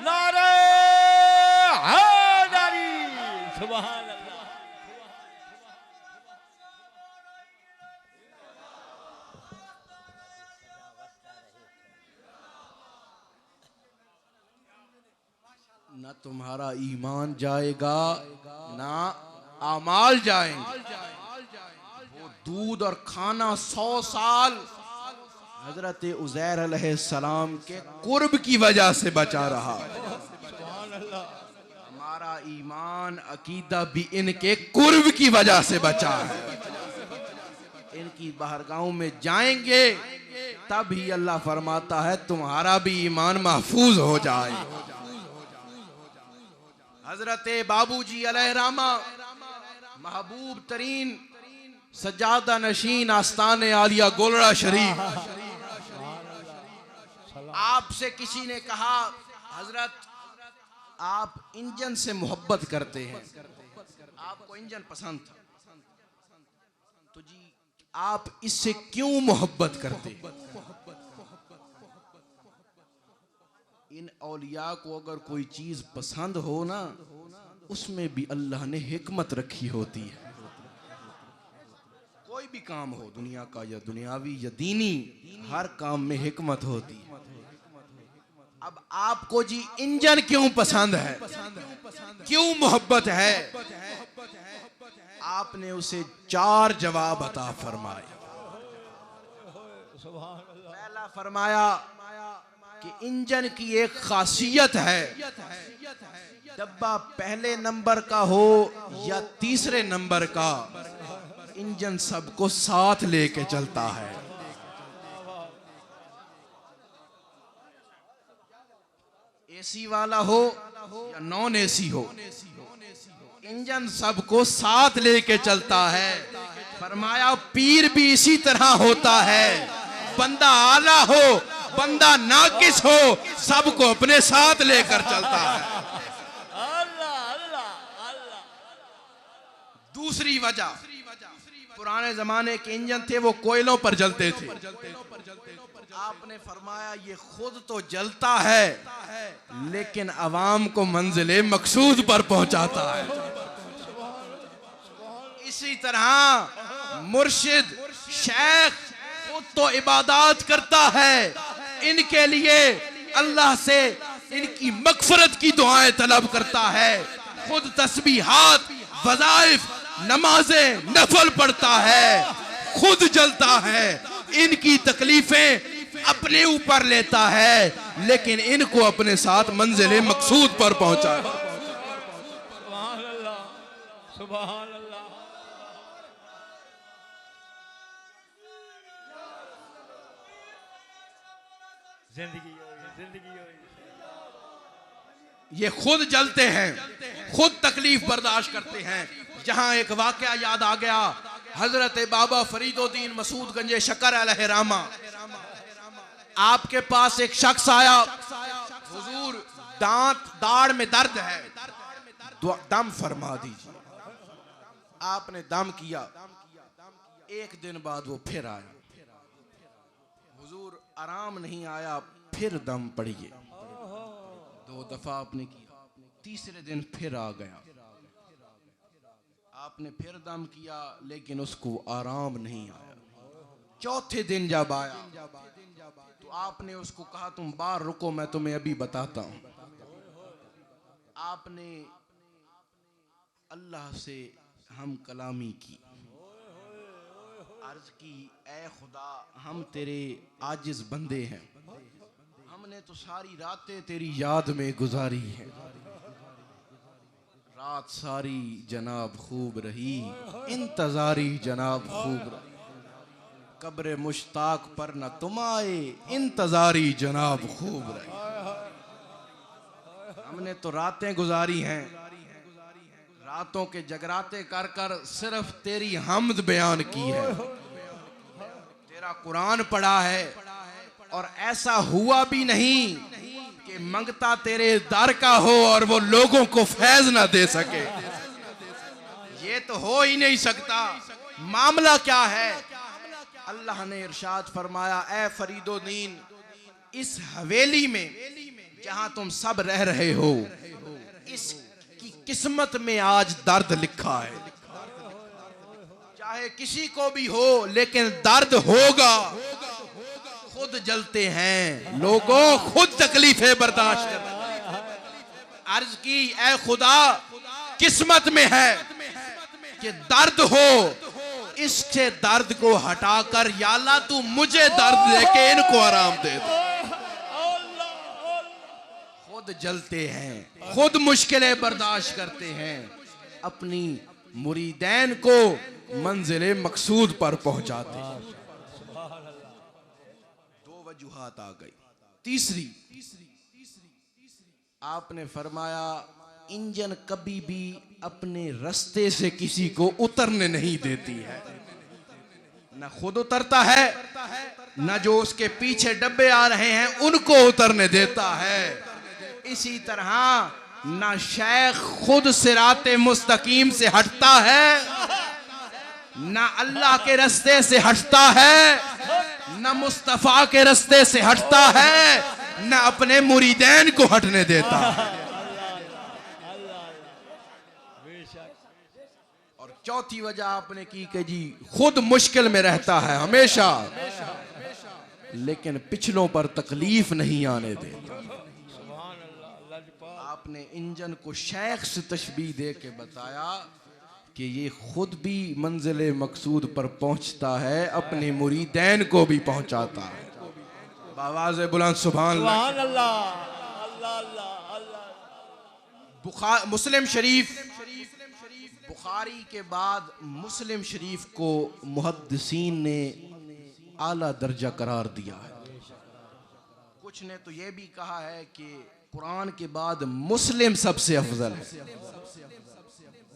नारे हैदरी, सुभान अल्लाह। ना तुम्हारा ईमान जाएगा ना अमाल जाएंगे। वो दूध और खाना 100 साल हजरत उज़ैर अलैहिस्सलाम के कुर्ब की वजह से बचा रहा। हमारा ईमान अकीदा भी इनके कुर्ब की वजह से बचा है। इनकी बारगाहों में जाएंगे तब ही अल्लाह फरमाता है तुम्हारा भी ईमान महफूज हो जाए। हजरत बाबूजी अलैहिर्रहमा महबूब तरीन सज्जादा नशीन आस्ताने आलिया गोलड़ा शरीफ, आपसे किसी ने कहा हजरत आप इंजन से मोहब्बत करते हैं, आपको इंजन पसंद था, तो जी आप इससे क्यों मोहब्बत करते? इन औलिया को अगर कोई चीज पसंद हो ना, उसमें भी अल्लाह ने हिकमत रखी होती है। कोई भी काम हो दुनिया का या दुनियावी या दीनी, हर काम में हिकमत होती है। अब आपको जी इंजन क्यों पसंद है, क्यों मोहब्बत है? आपने उसे 4 जवाब अता फरमाए। पहला फरमाया कि इंजन की एक खासियत है, डब्बा पहले नंबर का हो या तीसरे नंबर का, इंजन सबको साथ लेके चलता है। एसी वाला हो या नॉन एसी हो, इंजन सबको साथ लेके चलता है। फरमाया पीर भी इसी तरह होता है, बंदा आला हो बंदा नाकिस हो, सबको अपने साथ लेकर चलता है। दूसरी वजह, पुराने जमाने के इंजन थे वो कोयलों पर जलते थे। आपने फरमाया ये खुद तो जलता है लेकिन अवाम को मंजिले मकसूद पर पहुंचाता है। इसी तरह मुर्शिद शेख खुद तो इबादत करता है, इनके लिए अल्लाह से इनकी मगफरत की दुआएं तलब करता है, खुद तस्बीहात वज़ाइफ नमाजें नफल पढ़ता है, खुद जलता है, इनकी तकलीफें अपने ऊपर लेता है लेकिन इनको अपने साथ मंजिले मकसूद पर पहुंचा। सुभान अल्लाह, सुभान अल्लाह। जिंदगी ये खुद जलते हैं, खुद तकलीफ बर्दाश्त करते हैं। जहां एक वाकया याद आ गया, हजरत बाबा फरीदुद्दीन मसूद गंजे शकर अलैहिर्रहमा, आपके पास एक शख्स आया, हुजूर दाढ़ में दर्द है, दम फरमा दीजिए। आपने दम किया, एक दिन बाद वो फिर आया, हुजूर आराम नहीं आया, फिर दम पड़िए। 2 दफा आपने किया, तीसरे दिन फिर आ गया, आपने फिर दम किया लेकिन उसको आराम नहीं आया। चौथे दिन जब आया तो आपने उसको कहा तुम बाहर रुको, मैं तुम्हें अभी बताता हूं। आपने अल्लाह से हम कलामी की, अर्ज की ऐ खुदा हम तेरे आजिज बंदे हैं, हमने तो सारी रातें तेरी याद में गुजारी है, रात सारी जनाब खूब रही, इंतजारी जनाब खूब रही, कब्र मुश्ताक पर न तुम आए, इंतजारी जनाब खूब रही। हमने तो रातें गुजारी हैं, रातों के जगराते कर कर सिर्फ तेरी हमद बयान की है, तेरा कुरान पढ़ा है, और ऐसा हुआ भी नहीं कि मंगता तेरे दर का हो और वो लोगों को फैज ना दे सके। ये तो हो ही नहीं सकता, मामला क्या है? अल्लाह ने इरशाद फरमाया, ए फरीदुद्दीन, इस हवेली में जहां तुम सब रह रहे हो, इसकी किस्मत में आज दर्द लिखा है। चाहे किसी को भी हो, लेकिन दर्द होगा। खुद जलते हैं लोगों, खुद तकलीफें बर्दाश्त कर। अर्ज की, ए खुदा, किस्मत में है कि दर्द हो, इससे दर्द को हटाकर या अल्लाह तू मुझे दर्द देके इनको आराम दे दे। खुद जलते हैं, खुद मुश्किलें बर्दाश्त करते हैं, अपनी मुरीदैन को मंजिले मकसूद पर पहुंचाते हैं। दो वजूहात आ गई। तीसरी, आपने फरमाया इंजन कभी भी अपने रास्ते से किसी को उतरने नहीं देती है, न खुद उतरता है, न जो उसके पीछे डब्बे आ रहे हैं उनको उतरने देता है। इसी तरह न शेख खुद सिराते मुस्तकीम से हटता है, न अल्लाह के रास्ते से हटता है, न मुस्तफा के रास्ते से हटता है, न अपने मुरीदैन को हटने देता है। और चौथी वजह आपने की कि जी खुद मुश्किल में रहता है हमेशा, लेकिन पिछलों पर तकलीफ नहीं आने देता। आपने इंजन को शेख से तशबीह दे के बताया कि ये खुद भी मंजिले मकसूद पर पहुंचता है, अपने मुरीदैन को भी पहुंचाता है। आवाज़ बुलंद सुभान अल्लाह। मुस्लिम शरीफ, बुखारी के बाद मुस्लिम शरीफ को मुहद्दिसीन ने आला दर्जा करार दिया है। कुछ ने तो यह भी कहा है कि कुरान के बाद मुस्लिम सबसे अफजल है।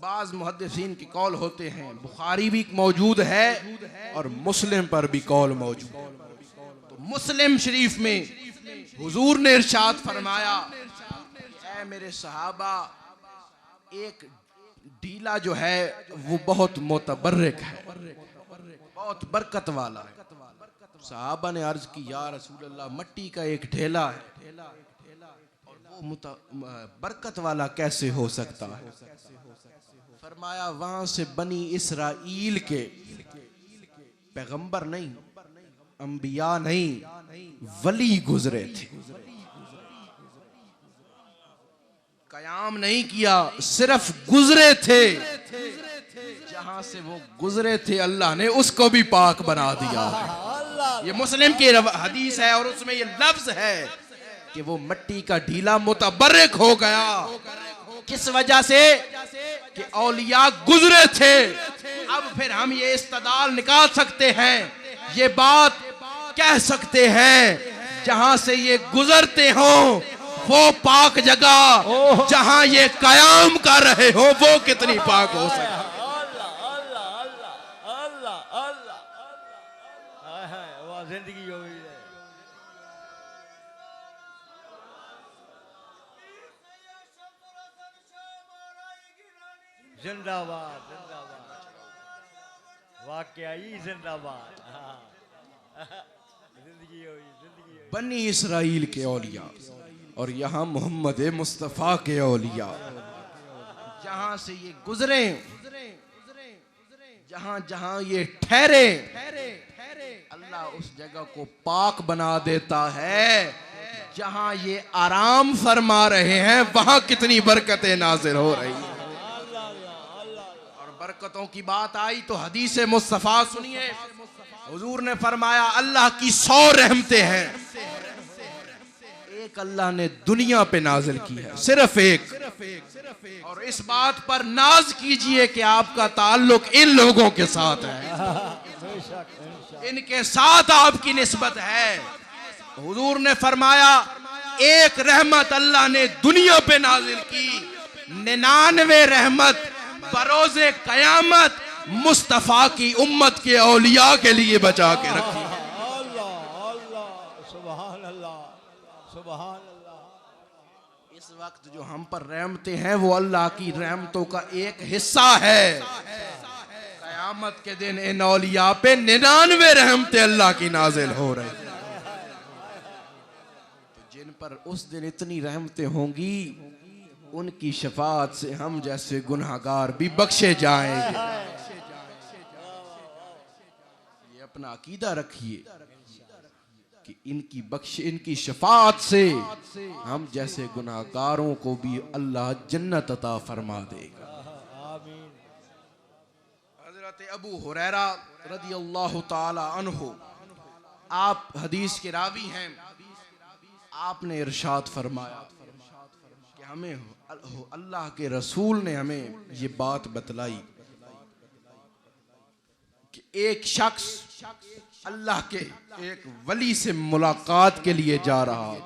बाज मुहद्दिसीन के कौल होते हैं, बुखारी भी मौजूद है और मुस्लिम पर भी कौल मौजूद। तो मुस्लिम शरीफ में हुजूर ने इरशाद फरमाया, ऐ मेरे सहाबा, एक ढीला जो है वो बहुत मोतबर्रिक है, बहुत बरकत वाला है। सहाबा ने अर्ज की, या रसूल अल्लाह, मट्टी का एक ढेला है और वो बरकत वाला कैसे हो सकता है? फरमाया, वहां से बनी इसराइल के पैगंबर नहीं, अंबिया नहीं, वली गुजरे थे। कयाम नहीं किया, सिर्फ गुजरे थे। जहां से वो गुजरे थे अल्लाह ने उसको भी पाक बना दिया। ये मुस्लिम की हदीस है और उसमें ये लफ्ज है कि वो मट्टी का ढीला मुतबर्रिक हो गया। किस वजह से? कि औलिया गुजरे थे। अब फिर हम ये इस्तदलाल निकाल सकते हैं, ये बात कह सकते हैं, जहां से ये गुजरते हो वो पाक जगह जहां ये कयाम कर रहे हो वो कितनी पाक हो सकती। जिंदगी हो गई है। जिंदाबाद जिंदाबाद, वाकई जिंदाबाद। जिंदगी हुई, जिंदगी हुई। बनी इसराइल के औलिया और यहाँ मोहम्मद मुस्तफ़ा के औलिया, जहां से ये गुजरे, जहां जहां ये ठहरे, अल्लाह उस जगह को पाक बना देता है। जहां ये आराम फरमा रहे हैं वहां कितनी बरकतें नाज़िल हो रही हैं। और बरकतों की बात आई तो हदीस मुस्तफ़ा सुनिए, हुजूर ने फरमाया, अल्लाह की 100 रहमतें हैं, एक अल्लाह ने दुनिया पे नाजिल की है, सिर्फ एक। और इस बात पर नाज कीजिए कि आपका ताल्लुक इन लोगों के साथ है, इनके साथ आपकी निस्बत है। हुजूर ने फरमाया, एक रहमत अल्लाह ने दुनिया पे नाजिल की, 99 रहमत बरोज़े कयामत मुस्तफ़ा की उम्मत के औलिया के लिए बचा के रखी। इस वक्त जो हम पर रहमतें हैं वो अल्लाह की रहमतों का एक हिस्सा है। क़यामत के दिन इन औलिया पे 99 रहमतें अल्लाह की नाजिल हो रही हैं। तो जिन पर उस दिन इतनी रहमतें होंगी उनकी शफाअत से हम जैसे गुनहगार भी बख्शे जाएंगे। ये अपना अकीदा रखिए कि इनकी शफाअत से हम जैसे गुनाहगारों को भी अल्लाह जन्नत अता फरमा देगा। हज़रत अबू हुरैरा रदियल्लाहु ताला अन्हु, आप हदीस के रावी हैं, आपने इरशाद फरमाया कि हमें अल्लाह के रसूल ने हमें ये बात बतलाई कि एक शख्स अल्लाह के एक वली से मुलाकात के लिए जा रहा है।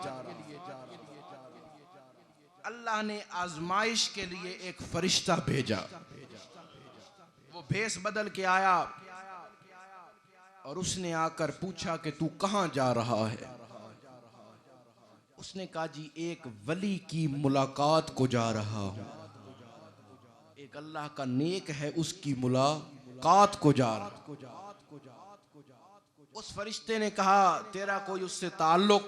अल्लाह ने आजमाइश के लिए एक फरिश्ता भेजा। वो भेस बदल के आया और उसने आकर पूछा कि तू कहां जा रहा है। उसने कहा जी एक वली की मुलाकात को जा रहा हूं, एक अल्लाह का नेक है उसकी मुलाकात को जा रहा हूं। उस फरिश्ते ने कहा तेरा कोई उससे ताल्लुक,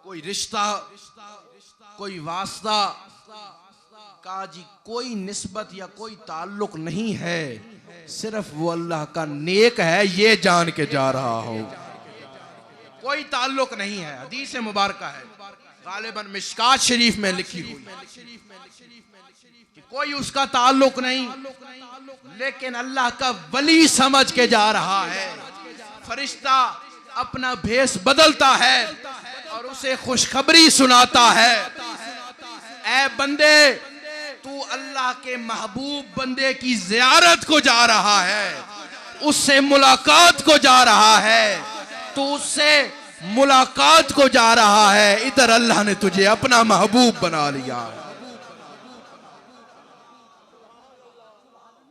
कोई रिश्ता, कोई वास्ता? कहा जी कोई निस्बत या कोई ताल्लुक नहीं है, सिर्फ वो अल्लाह का नेक है ये जान के जा रहा हूं, कोई ताल्लुक नहीं है। हदीस मुबारक है, गालिबन मिशकात शरीफ में लिखी हुई कि कोई उसका ताल्लुक नहीं, लेकिन अल्लाह का वली समझ के जा रहा है। फरिश्ता अपना भेष बदलता है और उसे खुशखबरी सुनाता है, ऐ बंदे तू अल्लाह के महबूब बंदे की ज़ियारत को जा रहा है, उससे मुलाकात को जा रहा है, तू उससे मुलाकात को जा रहा है। इधर अल्लाह ने तुझे अपना महबूब बना लिया है,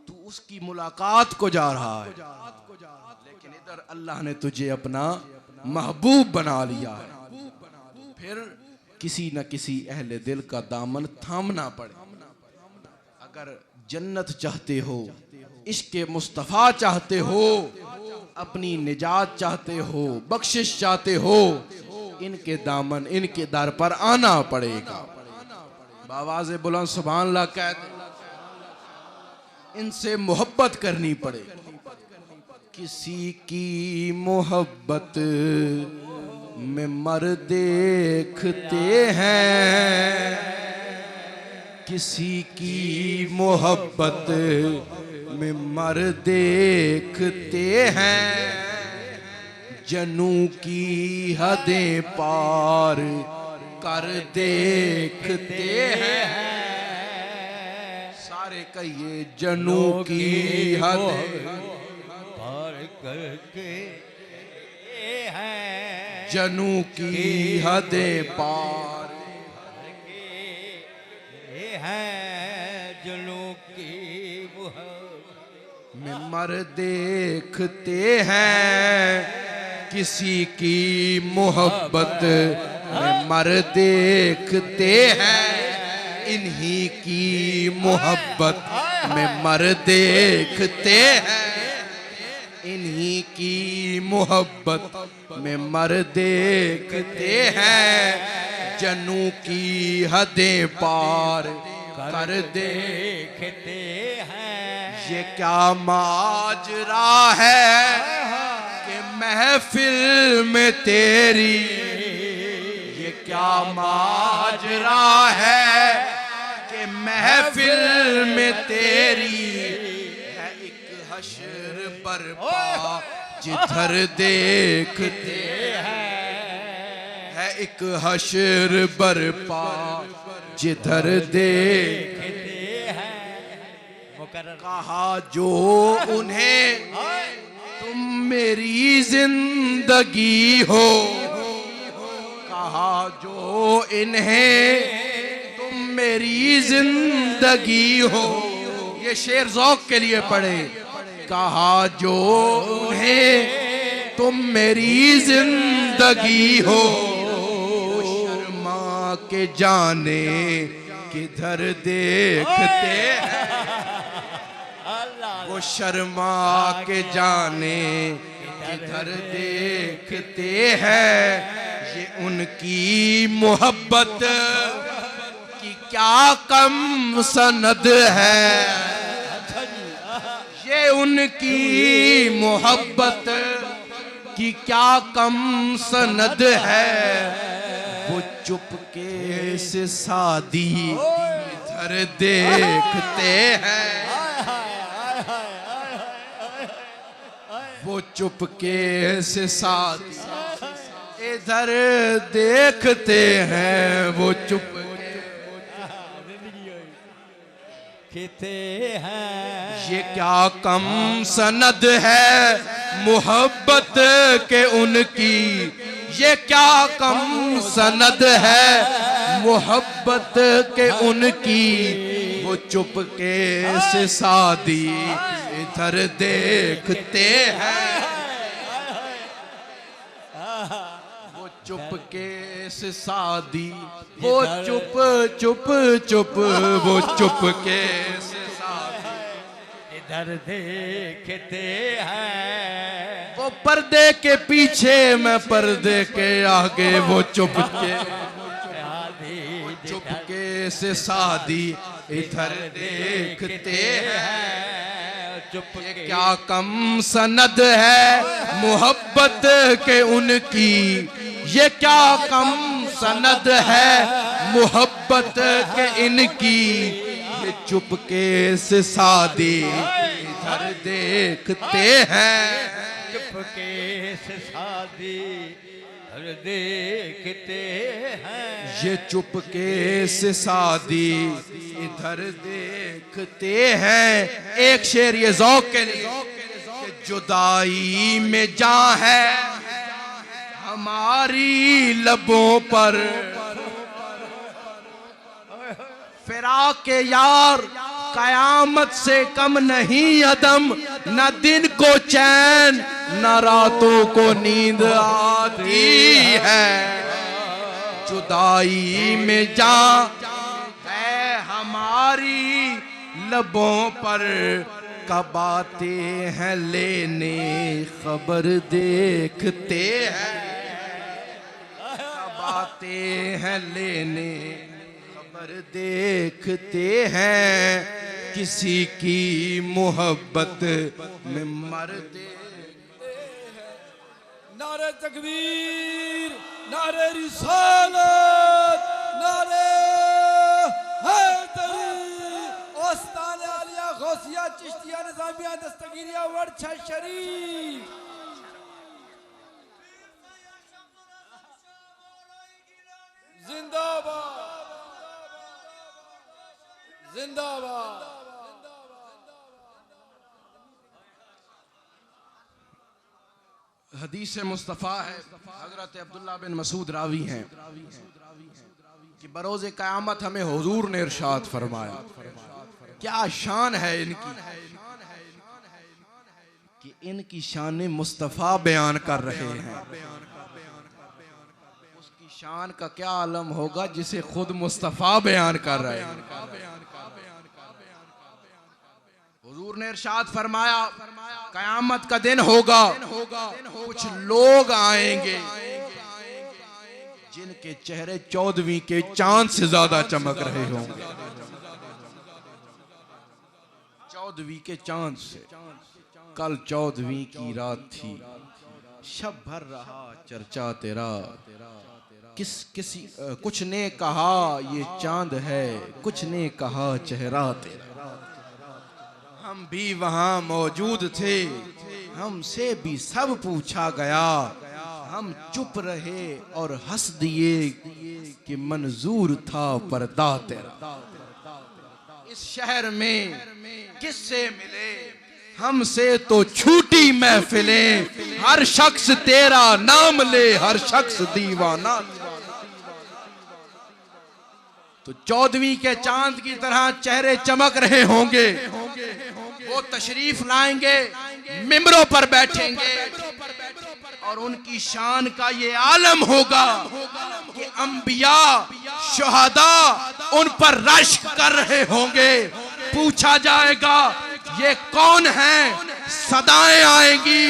तू उसकी मुलाकात को जा रहा है, लेकिन इधर अल्लाह ने तुझे अपना महबूब बना लिया है। फिर किसी न किसी अहले दिल का दामन थामना पड़े। अगर जन्नत चाहते हो, इश्क़े मुस्तफ़ा चाहते हो, अपनी निजात चाहते हो, बख्शिश चाहते हो, इनके दामन इनके दर पर आना पड़ेगा। बावाज़े बुलंद सुभान अल्लाह कहते, इनसे मोहब्बत करनी पड़ेगी। किसी की मोहब्बत में मर देखते हैं, किसी की मोहब्बत में मर देखते हैं, जनू की हदें पार कर देखते हैं। सारे कहिए जनू की हदें पार करके हैं, जनू की हदें पार हैं, जनू की में मर देखते हैं, किसी की मोहब्बत में मर देखते हैं, इन्हीं की मोहब्बत में मर देखते हैं, इन्हीं की मोहब्बत में मर देखते हैं, जनू की हदें पार कर देखते हैं। ये क्या माजरा है कि महफिल में तेरी, ये क्या माजरा है कि महफिल में तेरी, है एक हश्र बरपा जिधर देखते है, एक हश्र बरपा जिधर देखते हैं। कहा जो उन्हें तुम मेरी जिंदगी हो, कहा जो इन्हें तुम मेरी जिंदगी हो। ये शेर ज़ौक़ के लिए पढ़े। कहा जो उन्हें तुम मेरी जिंदगी हो, शर्मा के जाने किधर देखते हैं, वो शर्मा के जाने किधर देखते हैं। ये उनकी मोहब्बत की क्या कम सनद है, ये उनकी मोहब्बत की क्या कम सनद है। वो चुपके से शादी इधर देखते हैं, वो चुपके से शादी इधर देखते हैं, वो चुपके हैं। ये क्या कम सनद है मोहब्बत के उनकी, ये क्या कम सनद है मोहब्बत के उनकी। वो चुपके से शादी इधर देखते हैं, वो चुपके से शादी, वो चुप चुप चुप, वो चुपके से शादी इधर देखते हैं। वो पर्दे के पीछे मैं पर्दे के आगे, वो चुपके चुपके से शादी इधर देखते हैं। ये क्या कम सनद है मोहब्बत के उनकी, ये क्या कम सनद है मोहब्बत के इनकी। ये चुपके से शादी इधर देखते हैं, चुपके से शादी इधर देखते हैं। ये चुपके से शादी इधर देखते हैं। एक शेर ये ज़ौक़ के लिए कि जुदाई में जान है हमारी लबों पर, फिराक़े यार कयामत से कम नहीं अदम, न दिन को चैन न रातों को नींद आती है। जुदाई में जान है हमारी लबों पर, कब आते हैं लेने खबर देखते हैं, कब आते हैं लेने खबर देखते हैं। किसी की मोहब्बत में मरते नारे तकबीर, नारे रिसालत, नारे हैदरी, ओस्ताद आलिया गौसिया चिश्तिया निज़ामिया दस्तगीरिया वर्षा शरीफ। जिंदाबाद जिंदाबाद। हदीस मुस्तफ़ा है, हज़रत अब्दुल्ला बिन मसूद रावी हैं कि बरोज़े क़यामत हमें हुज़ूर ने इरशाद फरमाया, क्या शान है इनकी, कि इनकी शान मुस्तफ़ा बयान कर रहे हैं। उसकी शान का क्या आलम होगा जिसे खुद मुस्तफ़ा बयान कर रहे हैं। हुजूर ने इरशाद फरमाया, कयामत का दिन होगा, कुछ लोग आएंगे जिनके चेहरे 14वीं के चांद से ज्यादा चमक रहे होंगे, 14वीं के चांद से। कल 14वीं की रात थी, शब भर रहा चर्चा तेरा, किसी कुछ ने कहा ये चांद है, कुछ ने कहा चेहरा तेरा। हम भी वहां मौजूद थे, हमसे भी सब पूछा गया, हम चुप रहे और हंस दिए कि मंजूर था पर्दा तेरा। इस शहर में किससे मिले हमसे तो छूटी महफिलें, हर शख्स तेरा नाम ले, हर शख्स दीवाना। तो 14वीं के चांद की तरह चेहरे चमक रहे होंगे, वो तशरीफ लाएंगे, मिंबरों पर बैठेंगे, और उनकी शान का ये आलम होगा कि अंबिया शुहदा उन पर रश्क कर रहे होंगे। पूछा जाएगा ये कौन हैं? सदाएं आएंगी,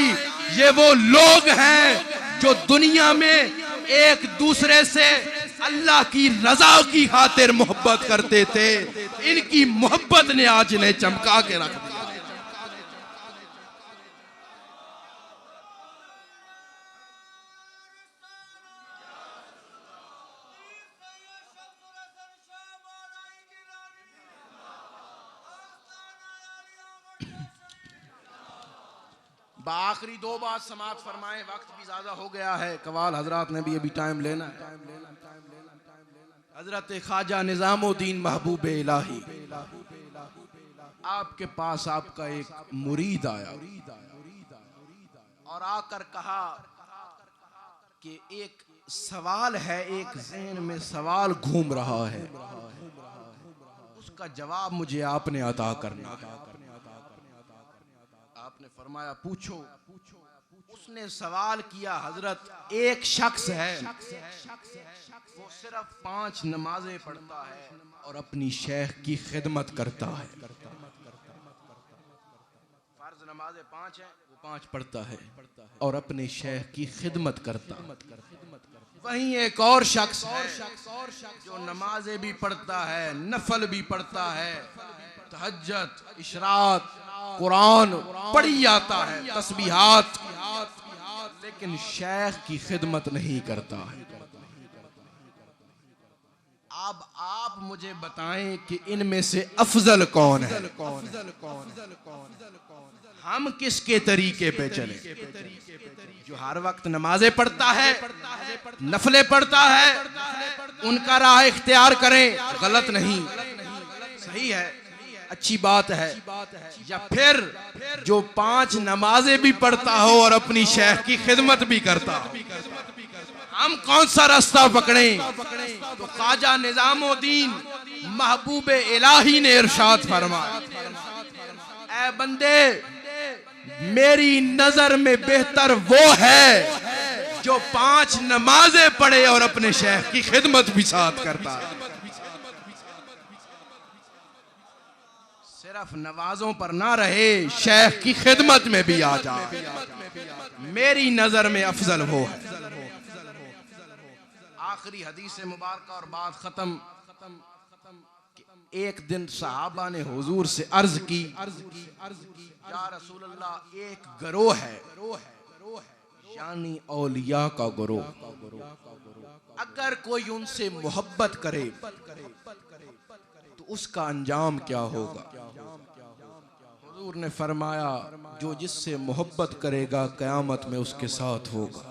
ये वो लोग हैं जो दुनिया में एक दूसरे से अल्लाह की रजा की खातिर मोहब्बत करते थे। इनकी मोहब्बत ने आज इन्हें चमका के रख दिया। आखिरी दो बात समाप्त फरमाएं, वक्त भी ज्यादा हो गया है। कवाल हजरात ने भी अभी टाइम लेना है। हजरत ख्वाजा निजामुद्दीन महबूब इलाही, आपके पास आपका एक मुरीद आया और आकर कहा कि एक सवाल है, एक ज़हन में सवाल घूम रहा है, उसका जवाब मुझे आपने अता करना है। आपने फरमाया पूछो। उसने सवाल किया, हजरत एक शख्स है वो सिर्फ 5 नमाजें पढ़ता है और अपनी शेख की खिदमत करता है। फर्ज नमाजें 5 हैं, वो 5 पढ़ता है और अपने शेख की खिदमत करता है। वहीं एक और शख्स है जो नमाजें भी पढ़ता है, नफल भी पढ़ता है, तहज्जुद, इशराक, कुरान पढ़ी जाता है, तस्बीहात, लेकिन शेख की खिदमत नहीं करता है। अब आप मुझे बताएं कि इनमें से अफजल कौन है? हम किसके तरीके पे चले? जो हर वक्त नमाजें पढ़ता है, नफले पढ़ता है, उनका राह इख्तियार करें, गलत नहीं, सही है, अच्छी बात है। या फिर जो 5 नमाजें भी पढ़ता हो और अपनी शेख की खिदमत भी करता हो, हम कौन सा रास्ता पकड़ें? तो ख्वाजा निजामुद्दीन महबूब इलाही ने इरशाद फरमाया, ऐ बंदे, मेरी नजर में बेहतर वो है जो 5 नमाजें पढ़े और अपने शेख की खिदमत भी साथ करता है। सिर्फ नवाजों पर ना रहे, शेख की खिदमत में भी आ जाए। मेरी नजर में अफजल वो है। आखिरी हदीस मुबारक और बात खत्म। एक दिन सहाबा ने हुजूर से अर्ज की, या रसूल अल्लाह, एक गिरोह है, यानी औलिया का गिरोह, अगर कोई उनसे मोहब्बत करे तो उसका अंजाम क्या होगा? हुजूर ने फरमाया, जो जिससे मोहब्बत करेगा क़यामत में उसके साथ होगा।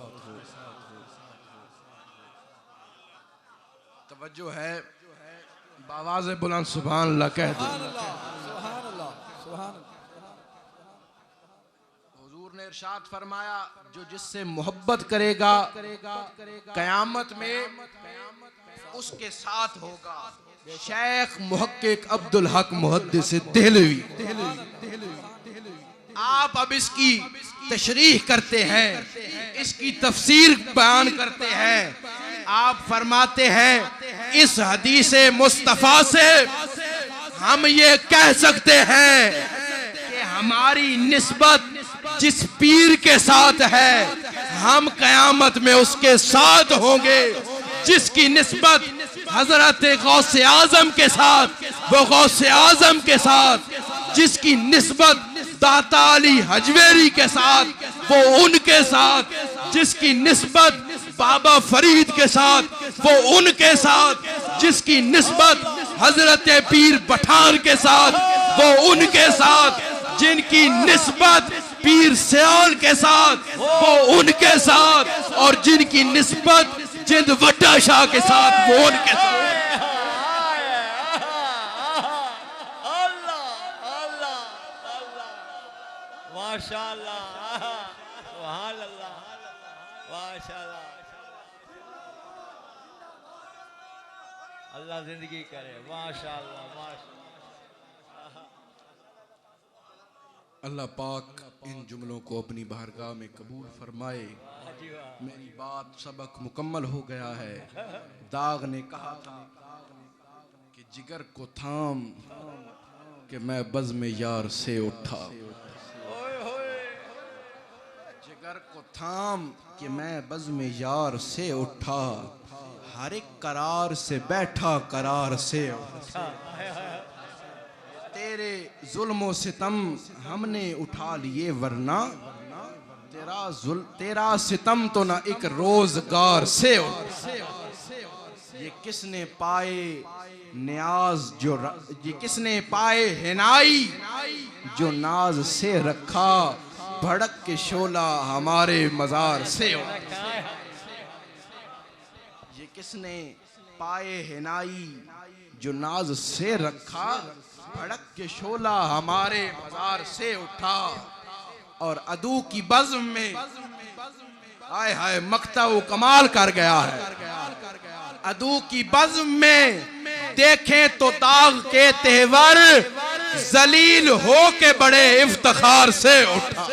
तवज्जो है, बावाज़े बुलंद सुभान अल्लाह कह दो। हुजूर ने इरशाद फरमाया, जो जिससे मोहब्बत करेगा क़यामत में उसके साथ होगा। शेख मुहक्किक अब्दुल हक मुहद्दिस देहलवी, आप अब इसकी तशरीह करते हैं, इसकी तफसीर बयान करते हैं। आप फरमाते हैं, इस हदीस मुस्तफा से हम ये कह सकते हैं कि हमारी निस्बत जिस पीर के साथ है, हम क़यामत में उसके साथ होंगे। जिसकी निस्बत हजरत गौसे आजम के साथ, वो गौसे आजम के साथ। जिसकी निस्बत दाता अली हजवेरी के साथ, वो उनके साथ। जिसकी निस्बत बाबा फरीद के साथ, वो उनके साथ। जिसकी निस्बत हजरत पीर पठान के साथ, वो उनके साथ। जिनकी निस्बत पीर सयाल के साथ, वो उनके साथ। और जिनकी निस्बत जिंद वड्डा शाह के साथ, वो उनके साथ। माशाअल्लाह, सुभान अल्लाह, माशाअल्लाह। अल्लाह जिंदगी करे, माशाअल्लाह, माशाअल्लाह। अल्लाह पाक इन जुमलों को अपनी बारगाह में कबूल फरमाए। मेरी बात सबक मुकम्मल हो गया है। दाग ने कहा था कि जिगर को थाम कि मैं बज़्म यार से उठा, जिगर को थाम कि मैं बज़्म यार से उठा, हर एक करार से बैठा करार से उठा। तेरे जुल्म सितम हमने उठा लिए वरना तेरा सितम तो ना एक रोजगार से उठा। ये किसने पाए न्याज जो ये किसने पाए हिनाई जो नाज से रखा, भड़क के शोला हमारे मजार से उठा। ये किसने पाए हिनाई जो नाज से रखा, भड़क के शोला हमारे मजार से उठा। और अदू की बज़्म में आए हाय मक्ता वो कमाल कर गया है। अदू की बज़्म में देखें तो दाग के तेवर, जलील हो के बड़े इफ्तिखार से उठा।